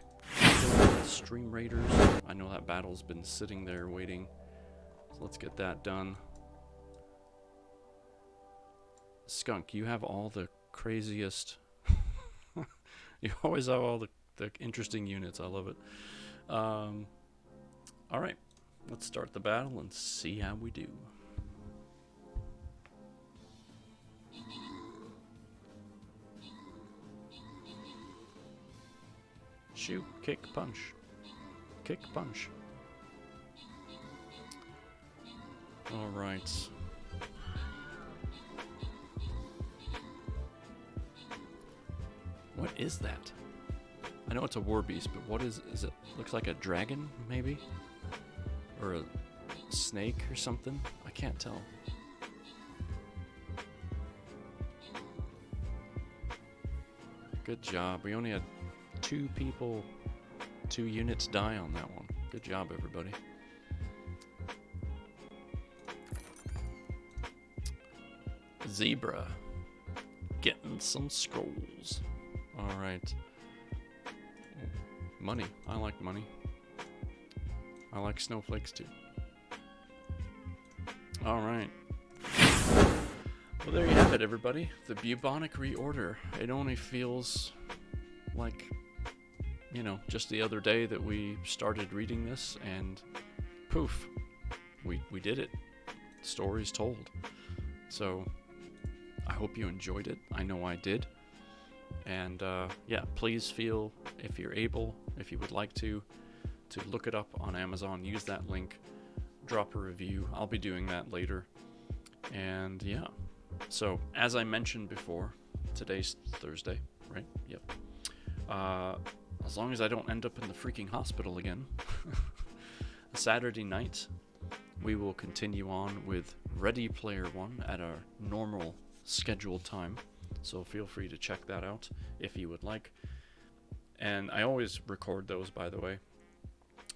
Stream Raiders. I know that battle's been sitting there waiting. So let's get that done. Skunk, you have all the craziest... You always have all the interesting units. I love it. All right. Let's start the battle and see how we do. Shoot, kick, punch. Kick, punch. All right. What is that? I know it's a war beast, but what is it? Looks like a dragon, maybe? Or a snake or something? I can't tell. Good job. We only had 2 units die on that one. Good job, everybody. Zebra. Getting some scrolls. Alright. Money. I like money. I like snowflakes too. Alright. Well, there you have it, everybody. The Bubonic reorder. It only feels like, just the other day that we started reading this, and poof, we did it. stories told. So I hope you enjoyed it. I know I did. And yeah, please feel, if you're able, if you would like to look it up on Amazon. Use that link, drop a review. I'll be doing that later. And yeah, so as I mentioned before, today's Thursday, right? Yep. As long as I don't end up in the freaking hospital again, Saturday night, we will continue on with Ready Player One at our normal scheduled time. So feel free to check that out if you would like. And I always record those, by the way.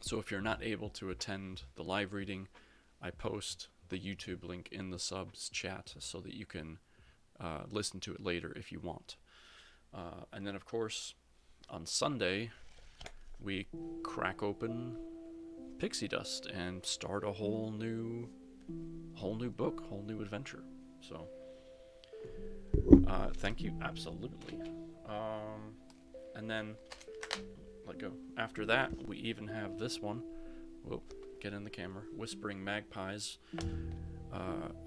So if you're not able to attend the live reading, I post the YouTube link in the subs chat so that you can listen to it later if you want. And then, of course, on Sunday, we crack open Pixie Dust and start a whole new book, whole new adventure. So, thank you, absolutely. And then, let go. After that, we even have this one. Whoa, get in the camera. Whispering Magpies.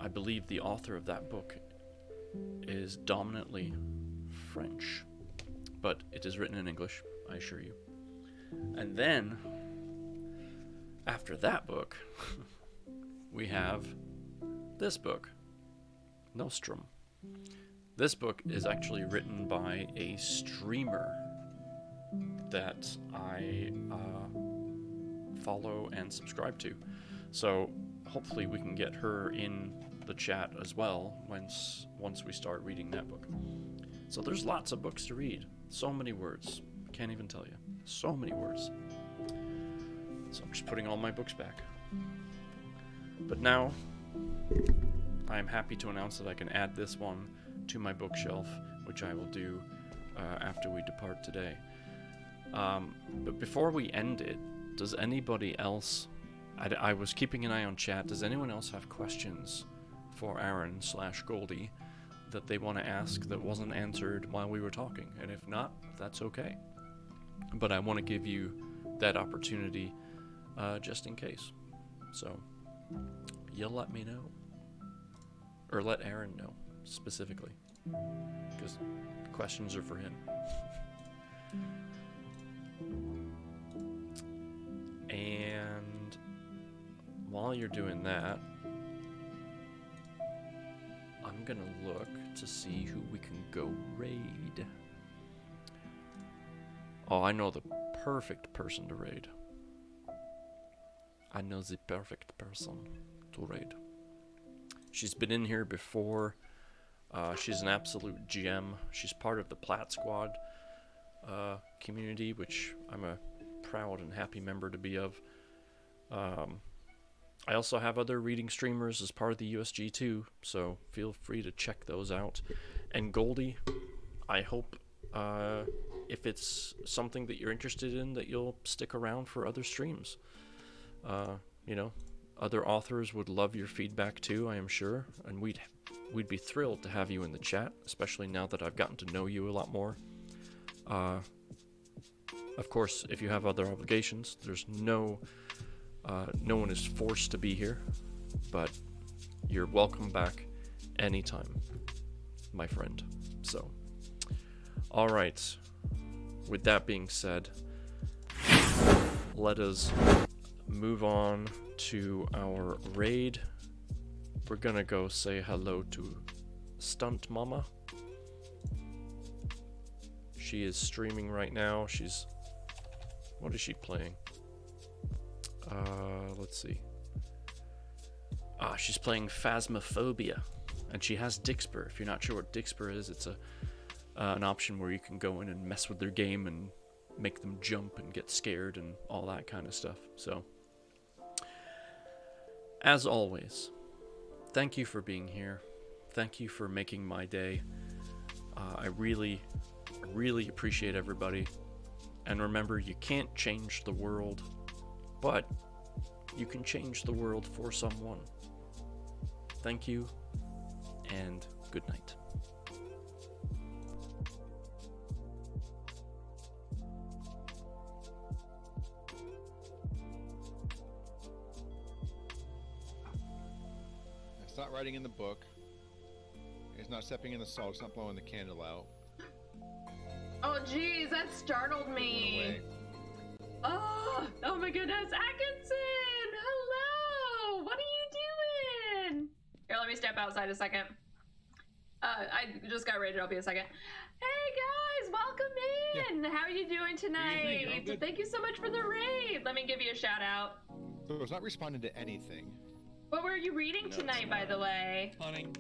I believe the author of that book is dominantly French, but it is written in English, I assure you. And then, after that book, we have this book, Nostrum. This book is actually written by a streamer that I follow and subscribe to. So hopefully we can get her in the chat as well once we start reading that book. So there's lots of books to read. So many words. Can't even tell you. So many words. So I'm just putting all my books back. But now, I am happy to announce that I can add this one to my bookshelf, which I will do after we depart today. But before we end it, does anybody else... I was keeping an eye on chat. Does anyone else have questions for Aaron/Goldie that they want to ask that wasn't answered while we were talking? And if not, that's okay. But I want to give you that opportunity just in case. So, you'll let me know. Or let Aaron know, specifically. Because questions are for him. And while you're doing that, I'm gonna look to see who we can go raid. Oh, I know the perfect person to raid. I know the perfect person to raid. She's been in here before. She's an absolute gem. She's part of the Plat Squad community, which I'm a proud and happy member to be of. I also have other reading streamers as part of the USG too, so feel free to check those out. And Goldie, I hope if it's something that you're interested in, that you'll stick around for other streams. You know, other authors would love your feedback too, I am sure, and we'd be thrilled to have you in the chat, especially now that I've gotten to know you a lot more. Of course, if you have other obligations, there's no one is forced to be here, but you're welcome back anytime, my friend. So, all right. With that being said, let us move on to our raid. We're gonna go say hello to Stunt Mama. She is streaming right now. What is she playing? Let's see. She's playing Phasmophobia, and she has Dixper. If you're not sure what Dixper is, it's an option where you can go in and mess with their game and make them jump and get scared and all that kind of stuff. So, as always, thank you for being here. Thank you for making my day. I really appreciate everybody. And remember, you can't change the world, but you can change the world for someone. Thank you, and good night. It's not writing in the book. It's not stepping in the salt. It's not blowing the candle out. Oh, geez, that startled me. Oh my goodness, Atkinson! Hello! What are you doing? Here, let me step outside a second. I just got raided. I'll be a second. Hey guys, welcome in. Yeah. How are you doing tonight? Thank you so much for the raid. Let me give you a shout out. So it's not responding to anything. What were you reading tonight, by the way? Hunting.